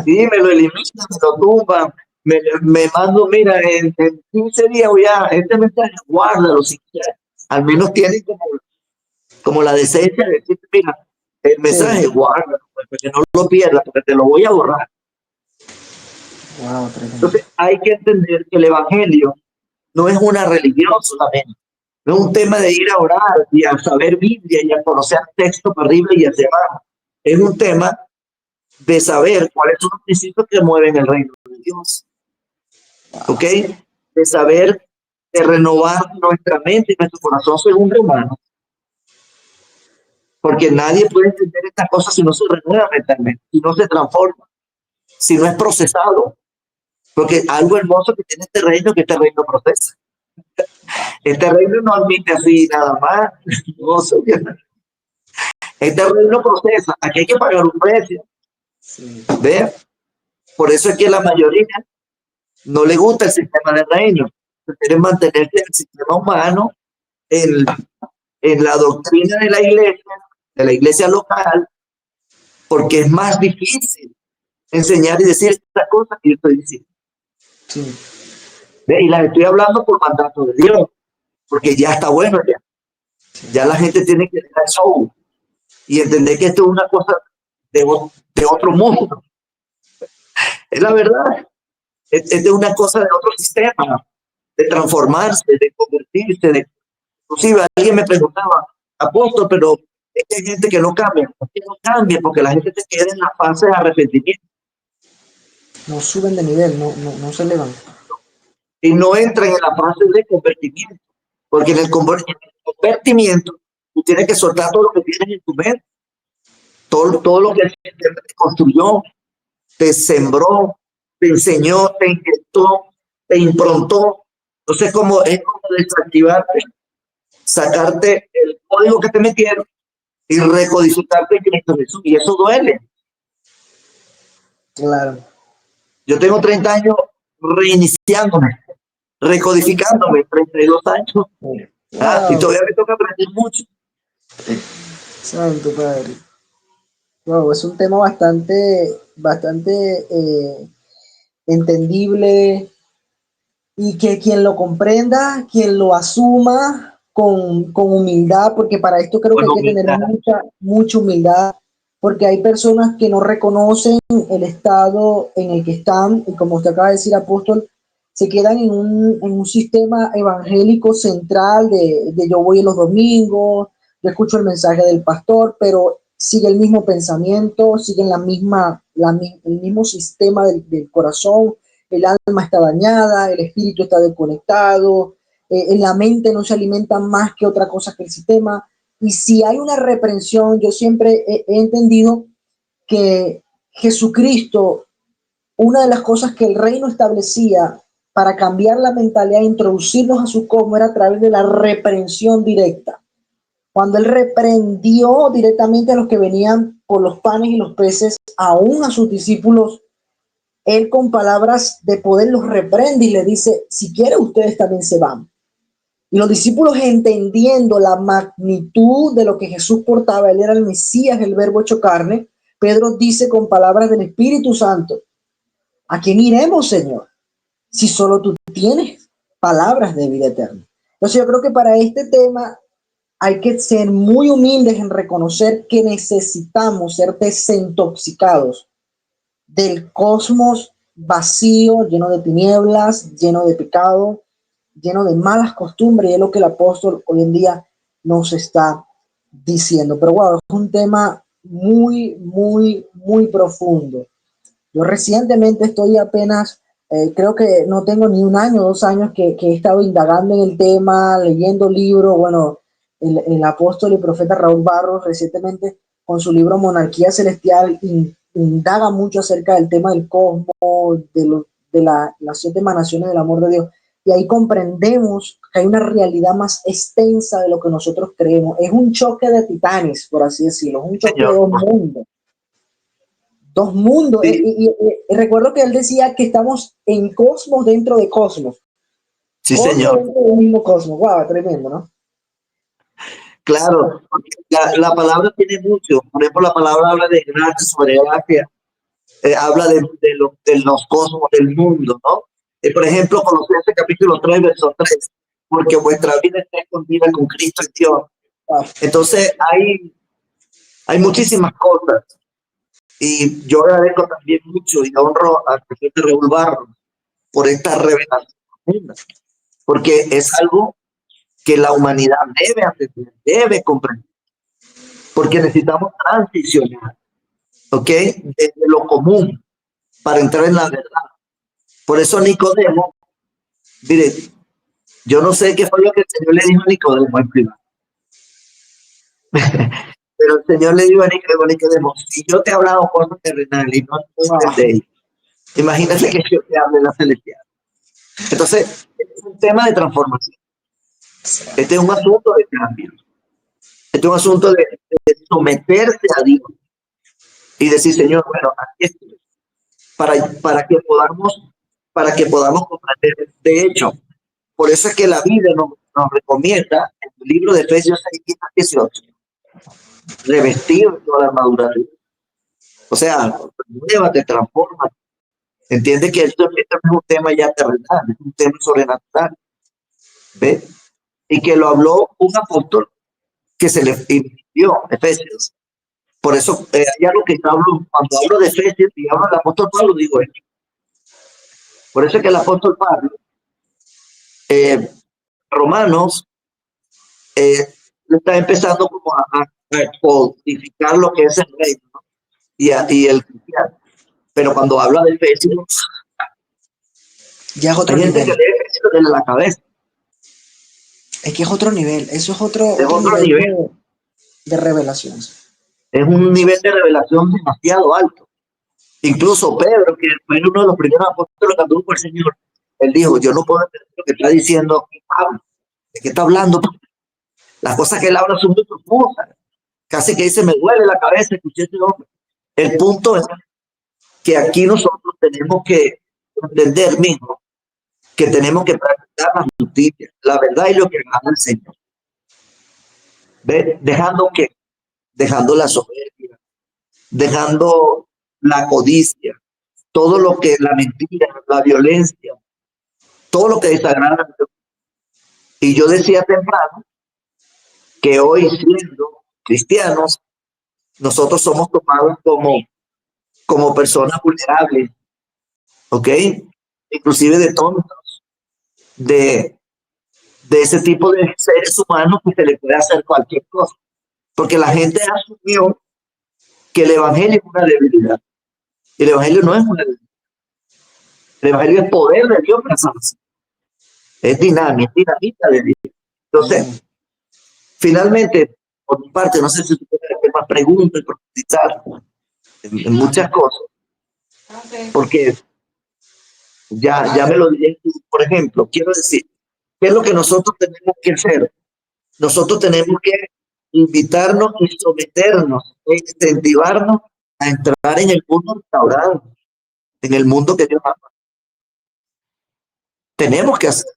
Sí, me lo eliminan, me lo tumban. me mando, mira, en 15 días voy a, este mensaje, guárdalo si quieres. Al menos tiene como la decencia de decir, mira, el mensaje, Sí. guárdalo, pues, porque no lo pierdas, porque te lo voy a borrar. Wow, tremendo. Entonces hay que entender que el evangelio no es una religión solamente. No es un tema de ir a orar y a saber Biblia y a conocer textos para arriba y hacia abajo. Es un tema de saber cuáles son los principios que mueven el reino de Dios. ¿Ok? De saber, de renovar nuestra mente y nuestro corazón según Romanos. Porque nadie puede entender estas cosas si no se renueva mentalmente, si no se transforma, si no es procesado. Porque algo hermoso que tiene este reino es que este reino procesa. Este reino no admite así nada más. No, este reino procesa. Aquí hay que pagar un precio. Sí. ¿Ve? Por eso es que la mayoría no le gusta el sistema del reino. Quieren mantenerse en el sistema humano, en, en la doctrina de la iglesia local, porque es más difícil enseñar y decir estas cosas que yo estoy diciendo. Sí. ¿Ve? Y las estoy hablando por mandato de Dios, porque ya está bueno ya. Ya la gente tiene que dejar show y entender que esto es una cosa de otro mundo. Es la verdad. Es de una cosa de otro sistema, de transformarse, de convertirse. Inclusive alguien me preguntaba, apóstol, pero es que hay gente que no cambia. ¿Por qué no cambia? Porque la gente se queda en la fase de arrepentimiento No suben de nivel, no se elevan. y no entran en la fase de convertimiento. Porque en el convertimiento tú tienes que soltar todo lo que tienes en tu mente, todo lo que te construyó, te sembró, te enseñó, te inyectó, te improntó. Entonces, es como desactivarte, sacarte el código que te metieron y recodificarte en Cristo Jesús. Y eso duele. Claro. Yo tengo 30 años reiniciándome, recodificándome, 32 años. Y Wow, todavía me toca aprender mucho. santo padre. Wow, es un tema bastante entendible y que quien lo comprenda, quien lo asuma con humildad, porque para esto creo que hay Bueno, que tener mucha humildad, porque hay personas que no reconocen el estado en el que están, y como usted acaba de decir, apóstol, se quedan en un sistema evangélico central de yo voy los domingos, yo escucho el mensaje del pastor, pero sigue el mismo pensamiento, sigue el mismo sistema del corazón, el alma está dañada, el espíritu está desconectado, en la mente no se alimenta más que otra cosa que el sistema. Y si hay una reprensión, yo siempre he entendido que Jesucristo, una de las cosas que el reino establecía para cambiar la mentalidad e introducirnos a su cosmos era a través de la reprensión directa. Cuando él reprendió directamente a los que venían por los panes y los peces, aún a sus discípulos, él con palabras de poder los reprende y le dice, si quieren ustedes también se van. Y los discípulos entendiendo la magnitud de lo que Jesús portaba, él era el Mesías, el verbo hecho carne, Pedro dice con palabras del Espíritu Santo, ¿a quién iremos, Señor? Si solo tú tienes palabras de vida eterna. Entonces yo creo que para este tema hay que ser muy humildes en reconocer que necesitamos ser desintoxicados del cosmos vacío, lleno de tinieblas, lleno de pecado, lleno de malas costumbres, y es lo que el apóstol hoy en día nos está diciendo. Pero wow, es un tema muy profundo. Yo recientemente estoy apenas, creo que no tengo ni un año, 2 años que he estado indagando en el tema, leyendo libros. Bueno, el apóstol y profeta Raúl Barros recientemente con su libro Monarquía Celestial indaga mucho acerca del tema del cosmos, las 7 emanaciones del amor de Dios. Y ahí comprendemos que hay una realidad más extensa de lo que nosotros creemos. Es un choque de titanes, por así decirlo, es un choque de Señor. dos mundos. Dos mundos. Sí, Y recuerdo que él decía que estamos en cosmos dentro de cosmos. sí, Cosmos señor. dentro del mismo cosmos. Wow, tremendo, ¿no? Claro, porque la palabra tiene mucho. Por ejemplo, la palabra habla de gracia sobre gracia. habla de los cosmos del mundo, ¿no? Por ejemplo, Colosenses capítulo 3, verso 3, porque vuestra vida está escondida con Cristo en Dios. Entonces hay muchísimas cosas, y yo agradezco también mucho y honro al presidente Raúl Barros por esta revelación, porque es algo que la humanidad debe atender, debe comprender, porque necesitamos transicionar, ¿ok? Desde lo común para entrar en la verdad. Por eso Nicodemo, mire, yo no sé qué fue lo que el Señor le dijo a Nicodemo en privado, pero el Señor le dijo a Nicodemo, si yo te he hablado cosas terrenales y no entendéis, imagínate que yo te hable la celestial. Entonces, es un tema de transformación. Este es un asunto de cambio. Este es un asunto de someterse a Dios y decir, Señor, bueno, aquí estoy, para que podamos comprender. De hecho, por eso es que la Biblia nos recomienda en el libro de Efesios 6:18, revestir toda la armadura de Dios. O sea, nuévate, transforma. Entiende que esto no es un tema ya terrenal, es un tema sobrenatural. ¿Ve? Y que lo habló un apóstol que se le envió, Efesios. Por eso, hay algo que hablo, cuando hablo de Efesios y hablo del apóstol Pablo, digo esto. Por eso es que el apóstol Pablo, Romanos, está empezando como a codificar lo que es el reino, ¿no? y el cristiano. Pero cuando habla de Efesios, ya es otro hay gente nivel. que lee Efesios desde la cabeza. Es que es otro nivel. Eso es otro nivel de revelaciones. Es un nivel de revelación demasiado alto. Incluso Pedro, que fue uno de los primeros apóstoles que anduvo por el Señor, él dijo, yo no puedo entender lo que está diciendo Pablo. ¿De qué está hablando? Las cosas que él habla son muy profundas. Casi que dice, me duele la cabeza, escuché ese hombre. El punto es que aquí nosotros tenemos que entender mismo que tenemos que practicar la justicia, la verdad y lo que ama el Señor. ¿Ve? Dejando la soberbia, dejando la codicia, todo lo que la mentira, la violencia, todo lo que desagrada a Dios. Y yo decía temprano que hoy, siendo cristianos, nosotros somos tomados como personas vulnerables, ¿ok? Inclusive de tontos, de ese tipo de seres humanos que se le puede hacer cualquier cosa. Porque la gente asumió que el evangelio es una debilidad. El evangelio no es una debilidad. El evangelio es poder de Dios para salvación. Es dinamita de Dios. Entonces, finalmente, por mi parte, no sé si tú tienes más preguntas, profundizar en muchas cosas, porque ya me lo dije. Por ejemplo, quiero decir, ¿qué es lo que nosotros tenemos que hacer? Nosotros tenemos que invitarnos y someternos, e incentivarnos a entrar en el mundo restaurado, en el mundo que Dios ama. Tenemos que hacer,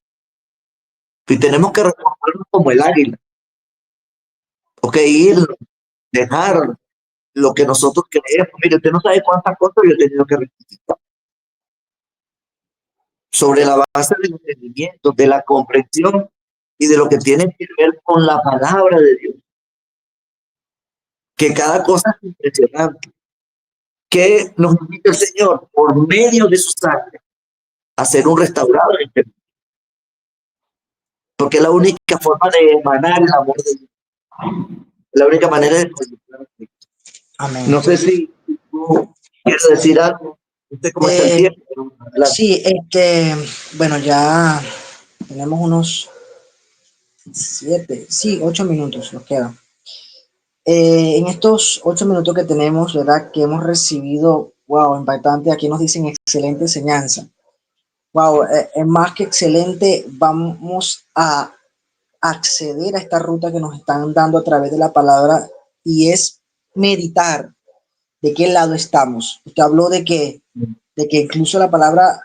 y tenemos que reformarnos como el águila, ok, ir, dejar lo que nosotros creemos. Mire, usted no sabe cuántas cosas yo he tenido que rectificar sobre la base del entendimiento, de la comprensión y de lo que tiene que ver con la palabra de Dios. Que cada cosa es impresionante. Que nos invita el Señor por medio de su sangre a ser un restaurado. Porque es la única forma de emanar el amor de Dios. La única manera de proyectar. Amén. No sé si tú quieres decir algo. ¿Usted cómo está el tiempo? Sí, bueno, ya tenemos unos 8 minutos nos quedan. En estos 8 minutos que tenemos, ¿verdad? Que hemos recibido, wow, impactante. Aquí nos dicen excelente enseñanza. Wow, es más que excelente. Vamos a acceder a esta ruta que nos están dando a través de la palabra y es meditar de qué lado estamos. Usted habló de que incluso la palabra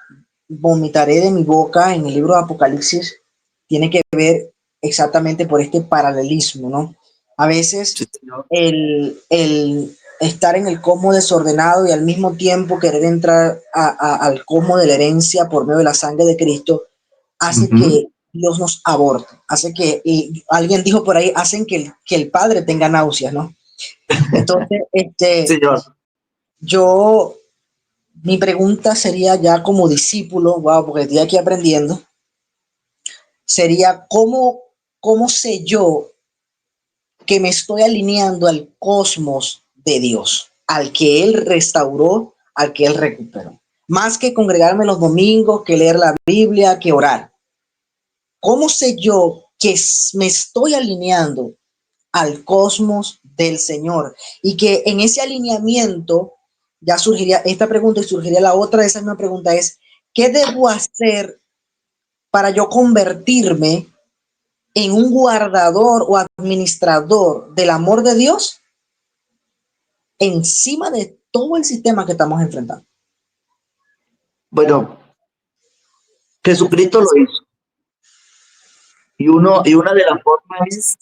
vomitaré de mi boca en el libro de Apocalipsis tiene que ver exactamente por este paralelismo, ¿no? A veces el estar en el cosmos desordenado y al mismo tiempo querer entrar al cosmos de la herencia por medio de la sangre de Cristo, hace que Dios nos aborte, hace que, y alguien dijo por ahí, hacen que el Padre tenga náuseas, ¿no? Entonces, Señor. mi pregunta sería ya como discípulo, wow, porque estoy aquí aprendiendo, sería cómo sé yo que me estoy alineando al cosmos de Dios, al que Él restauró, al que Él recuperó. Más que congregarme los domingos, que leer la Biblia, que orar. ¿Cómo sé yo que me estoy alineando al cosmos del Señor? Y que en ese alineamiento ya surgiría esta pregunta y surgiría la otra. Esa misma pregunta es, ¿qué debo hacer para yo convertirme en un guardador o administrador del amor de Dios encima de todo el sistema que estamos enfrentando? Bueno, Jesucristo lo hizo. Y una de las formas es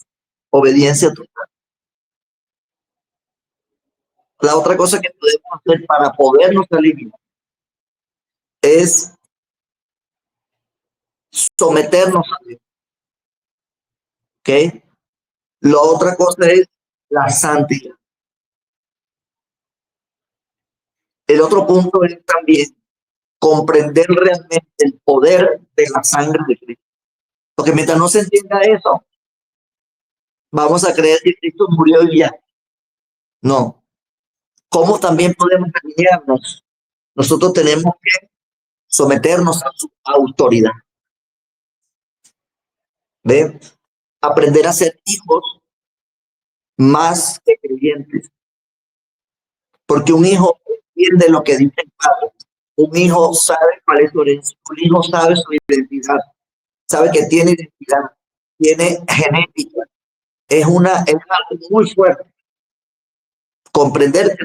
obediencia total. La otra cosa que podemos hacer para podernos aliviar es someternos a Dios. ¿Ok? La otra cosa es la santidad. El otro punto es también comprender realmente el poder de la sangre de Cristo. Porque mientras no se entienda eso, vamos a creer que Cristo murió y ya. No. ¿Cómo también podemos alinearnos? Nosotros tenemos que someternos a su autoridad. ¿Ve? Aprender a ser hijos más que creyentes. Porque un hijo entiende lo que dice el padre. Un hijo sabe cuál es su herencia. Un hijo sabe su identidad. Sabe que tiene identidad. Tiene genética. Es algo muy fuerte. Comprender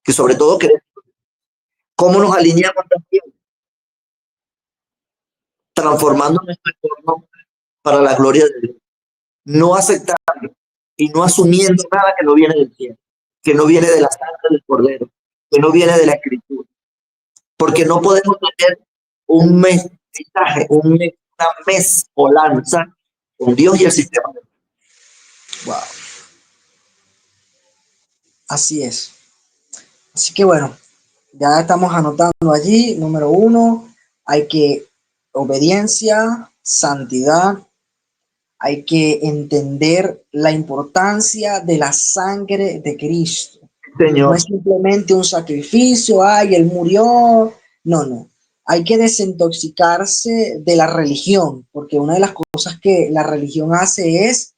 que sobre todo cómo nos alineamos también, transformando nuestro entorno para la gloria de Dios. No aceptando y no asumiendo nada que no viene del cielo, que no viene de la sangre del Cordero, que no viene de la Escritura. Porque no podemos tener un mestizaje, una mezcolanza con Dios y el sistema. Wow. Así es. Así que bueno, ya estamos anotando allí. Número 1, hay que obediencia, santidad. Hay que entender la importancia de la sangre de Cristo. Señor. No es simplemente un sacrificio, ay, Él murió. No, no. Hay que desintoxicarse de la religión, porque una de las cosas que la religión hace es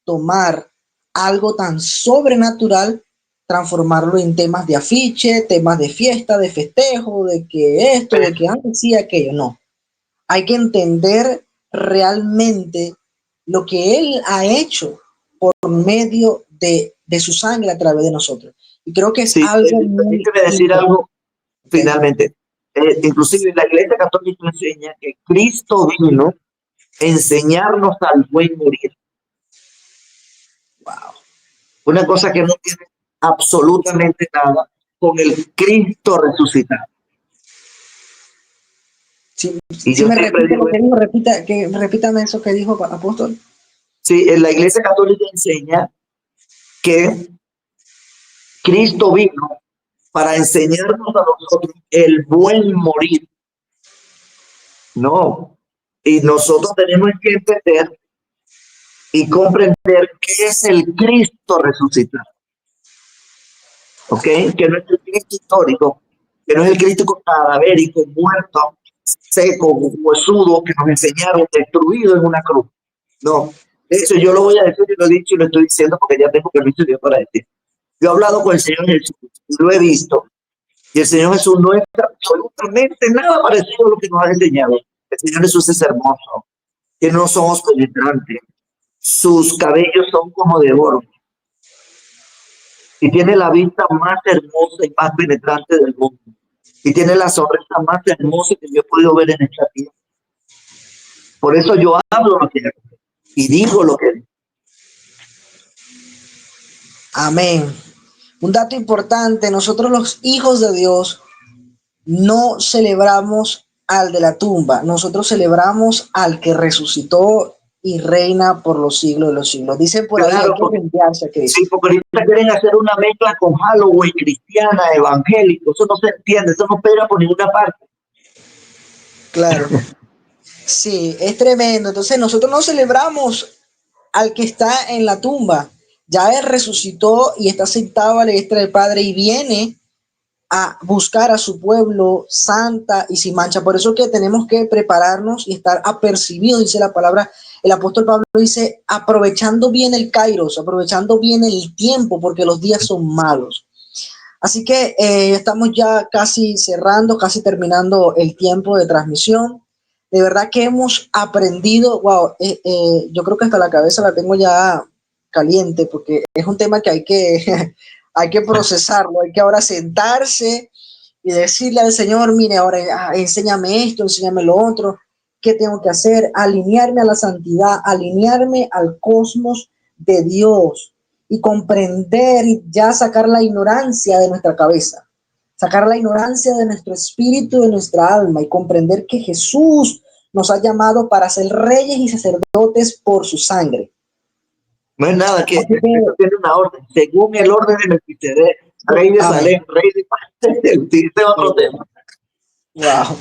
tomar algo tan sobrenatural, transformarlo en temas de afiche, temas de fiesta, de festejo, de que esto, de que antes sí, aquello. No. Hay que entender realmente lo que Él ha hecho por medio de su sangre a través de nosotros. Y creo que es algo muy... Permíteme decir algo finalmente. Inclusive la Iglesia Católica enseña que Cristo vino a enseñarnos al buen morir. Wow. Una cosa que no tiene absolutamente nada con el Cristo resucitado. Sí, sí me repite lo que dijo, repítame eso que dijo apóstol. Sí, en la Iglesia Católica enseña que Cristo vino para enseñarnos a nosotros el buen morir. No, y nosotros tenemos que entender y comprender qué es el Cristo resucitado. ¿Ok? Que no es el Cristo histórico, que no es el Cristo cadavérico, muerto, seco, huesudo, que nos enseñaron, destruido en una cruz. No, eso yo lo voy a decir y lo he dicho y lo estoy diciendo porque ya tengo permiso de Dios para decir. Yo he hablado con el Señor Jesús y lo he visto. Y el Señor Jesús no es absolutamente nada parecido a lo que nos ha enseñado. El Señor Jesús es hermoso. Tiene unos ojos penetrantes. Sus cabellos son como de oro. Y tiene la vista más hermosa y más penetrante del mundo. Y tiene la sonrisa más hermosa que yo he podido ver en esta vida. Por eso yo hablo lo que hago y digo lo que digo. Amén. Un dato importante, nosotros los hijos de Dios no celebramos al de la tumba, nosotros celebramos al que resucitó y reina por los siglos de los siglos. Dicen por ahí, hay Claro, que porque, enviarse a sí, Cristo. porque ahorita quieren hacer una mezcla con Halloween, cristiana, evangélico. Eso no se entiende, eso no pega por ninguna parte. Claro. Sí, es tremendo. Entonces nosotros no celebramos al que está en la tumba. Ya Él resucitó y está sentado a la diestra del Padre y viene a buscar a su pueblo santa y sin mancha. Por eso que tenemos que prepararnos y estar apercibidos, dice la palabra. El apóstol Pablo dice, aprovechando bien el kairos, aprovechando bien el tiempo, porque los días son malos. Así que estamos ya casi cerrando, casi terminando el tiempo de transmisión. De verdad que hemos aprendido, wow, yo creo que hasta la cabeza la tengo ya caliente, porque es un tema que hay que, hay que procesarlo, hay que ahora sentarse y decirle al Señor, mire, ahora enséñame esto, enséñame lo otro, qué tengo que hacer, alinearme a la santidad, alinearme al cosmos de Dios y comprender y ya sacar la ignorancia de nuestra cabeza, sacar la ignorancia de nuestro espíritu, de nuestra alma y comprender que Jesús nos ha llamado para ser reyes y sacerdotes por su sangre. No es nada, que Así esto que, tiene una orden, según el orden de Melquisedec, rey de Salem, rey de paz. Este es otro tema. Wow.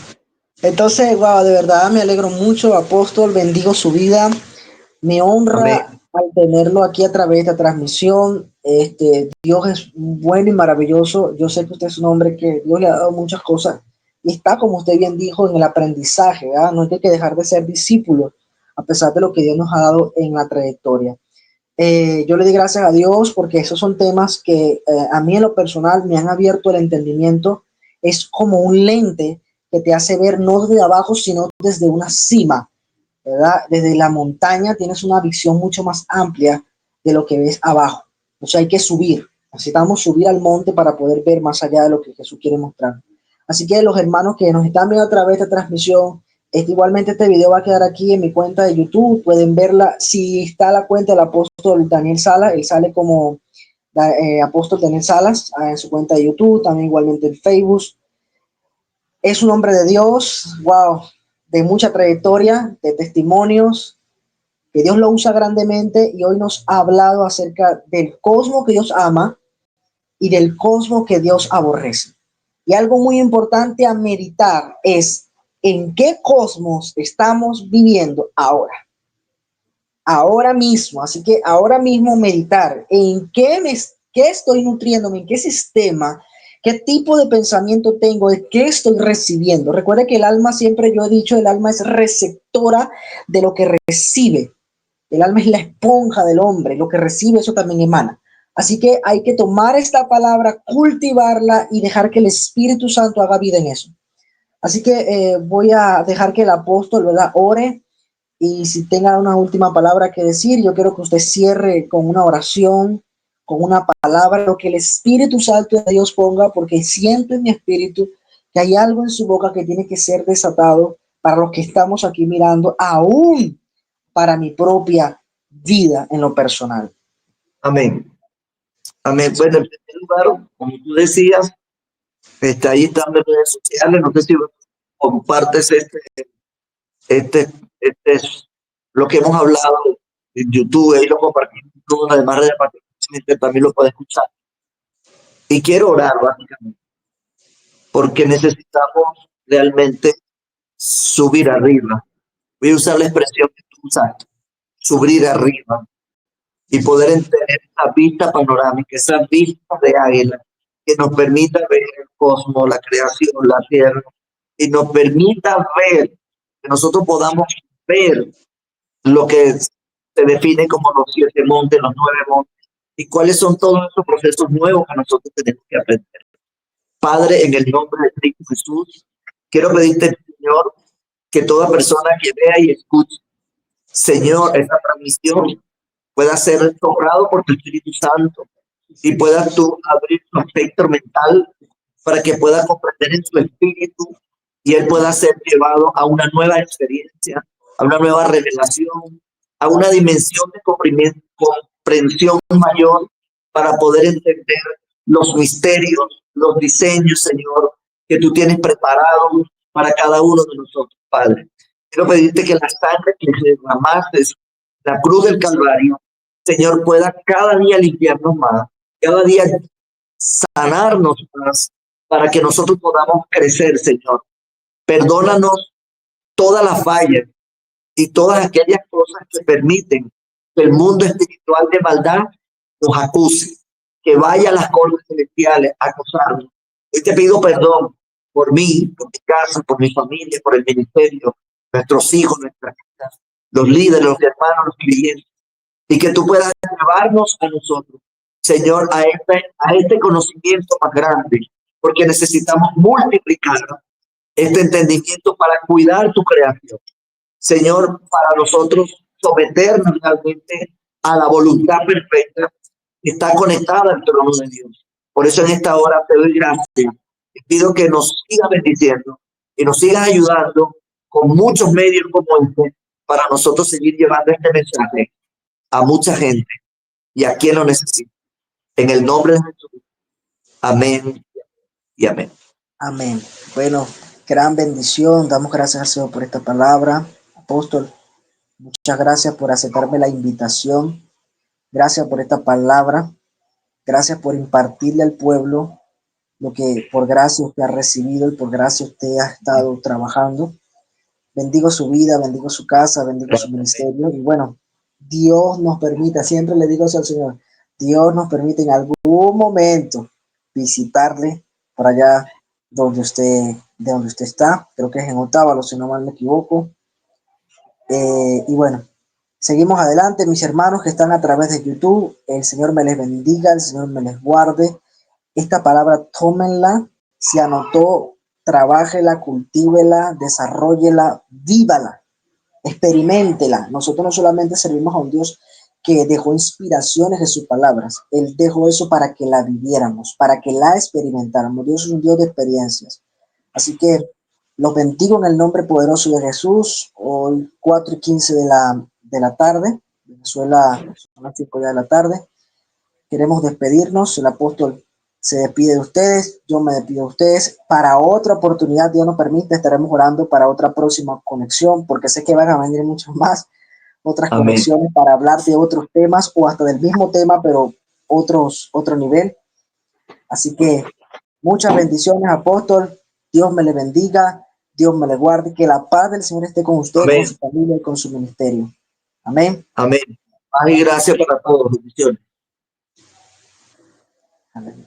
Entonces, wow, de verdad me alegro mucho, apóstol, bendigo su vida, me honra Amén. al tenerlo aquí a través de esta transmisión. Dios es bueno y maravilloso. Yo sé que usted es un hombre que Dios le ha dado muchas cosas y está, como usted bien dijo, en el aprendizaje, ¿verdad? No hay que dejar de ser discípulo a pesar de lo que Dios nos ha dado en la trayectoria. Yo le di gracias a Dios porque esos son temas que a mí en lo personal me han abierto el entendimiento. Es como un lente que te hace ver no desde abajo, sino desde una cima, ¿verdad? Desde la montaña tienes una visión mucho más amplia de lo que ves abajo. O sea, hay que subir. Necesitamos subir al monte para poder ver más allá de lo que Jesús quiere mostrar. Así que los hermanos que nos están viendo a través de esta transmisión, igualmente este video va a quedar aquí en mi cuenta de YouTube. Pueden verla. Si está la cuenta del apóstol Daniel Salas, él sale como apóstol Daniel Salas en su cuenta de YouTube, también igualmente en Facebook. Es un hombre de Dios, wow, de mucha trayectoria, de testimonios, que Dios lo usa grandemente y hoy nos ha hablado acerca del cosmos que Dios ama y del cosmos que Dios aborrece. Y algo muy importante a meditar es en qué cosmos estamos viviendo ahora mismo. Así que ahora mismo meditar en qué estoy nutriéndome, en qué sistema, qué tipo de pensamiento tengo, de qué estoy recibiendo. Recuerde que el alma, siempre yo he dicho, el alma es receptora de lo que recibe. El alma es la esponja del hombre, lo que recibe eso también emana. Así que hay que tomar esta palabra, cultivarla y dejar que el Espíritu Santo haga vida en eso. Así que voy a dejar que el apóstol, ¿verdad?, ore y si tenga una última palabra que decir, yo quiero que usted cierre con una oración, con una palabra, lo que el Espíritu Santo de Dios ponga, porque siento en mi espíritu que hay algo en su boca que tiene que ser desatado para los que estamos aquí mirando, aún para mi propia vida en lo personal. Amén. Amén. Bueno, en primer lugar, como tú decías, ahí están las redes sociales. No sé si compartes este, es lo que hemos hablado en YouTube. Ahí lo compartimos en todas las demás redes, para que también lo pueda escuchar. Y quiero orar, básicamente, porque necesitamos realmente subir arriba. Voy a usar la expresión que tú usaste, subir arriba, y poder tener esa vista panorámica, esa vista de águila que nos permita ver el cosmos, la creación, la tierra, y nos permita ver, que nosotros podamos ver lo que se define como los 7 montes, los 9 montes, y cuáles son todos esos procesos nuevos que nosotros tenemos que aprender. Padre, en el nombre de Cristo Jesús, quiero pedirte, Señor, que toda persona que vea y escuche, Señor, esta transmisión pueda ser sobrado por tu Espíritu Santo y puedas tú abrir su espectro mental para que pueda comprender en su espíritu y él pueda ser llevado a una nueva experiencia, a una nueva revelación, a una dimensión de comprensión mayor para poder entender los misterios, los diseños, Señor, que tú tienes preparados para cada uno de nosotros, Padre. Quiero pedirte que la sangre que derramaste en la cruz del Calvario, Señor, pueda cada día limpiarnos más, cada día sanarnos más, para que nosotros podamos crecer, Señor. Perdónanos todas las fallas y todas aquellas cosas que permiten que el mundo espiritual de maldad nos acuse, que vaya a las cortes celestiales a acusarnos. Hoy te pido perdón por mí, por mi casa, por mi familia, por el ministerio, nuestros hijos, nuestras hijas, los líderes, los hermanos, los clientes, y que tú puedas llevarnos a nosotros, Señor, a este conocimiento más grande, porque necesitamos multiplicar este entendimiento para cuidar tu creación. Señor, para nosotros someternos realmente a la voluntad perfecta que está conectada al trono de Dios. Por eso en esta hora te doy gracias. Te pido que nos sigas bendiciendo y nos sigas ayudando con muchos medios como este para nosotros seguir llevando este mensaje a mucha gente y a quien lo necesita. En el nombre de Jesús. Amén y amén. Amén. Bueno, gran bendición. Damos gracias al Señor por esta palabra. Apóstol, muchas gracias por aceptarme la invitación. Gracias por esta palabra. Gracias por impartirle al pueblo lo que por gracia usted ha recibido y por gracia usted ha estado trabajando. Bendigo su vida, bendigo su casa, bendigo su ministerio. Y bueno, Dios nos permita, siempre le digo eso al Señor, Dios nos permite en algún momento visitarle por allá de donde usted está. Creo que es en Otávalo, si no mal me equivoco. Y bueno, seguimos adelante, mis hermanos que están a través de YouTube. El Señor me les bendiga, el Señor me les guarde. Esta palabra tómenla, se anotó, trabájela, cultívela, desarróllela, vívala, experiméntela. Nosotros no solamente servimos a un Dios que dejó inspiraciones de sus palabras, Él dejó eso para que la viviéramos, para que la experimentáramos. Dios es un Dios de experiencias. Así que los bendigo en el nombre poderoso de Jesús. Hoy 4:15 de la tarde, Venezuela, son las 5 de la tarde. Queremos despedirnos. El apóstol se despide de ustedes, yo me despido de ustedes. Para otra oportunidad, Dios nos permite, estaremos orando para otra próxima conexión, porque sé que van a venir muchos más, otras Amén. conexiones para hablar de otros temas o hasta del mismo tema, pero otro nivel. Así que muchas bendiciones, apóstol. Dios me le bendiga, Dios me le guarde, que la paz del Señor esté con usted, Amén. con su familia y con su ministerio. Amén. Amén. Paz y gracias para todos. Bendiciones. Amén.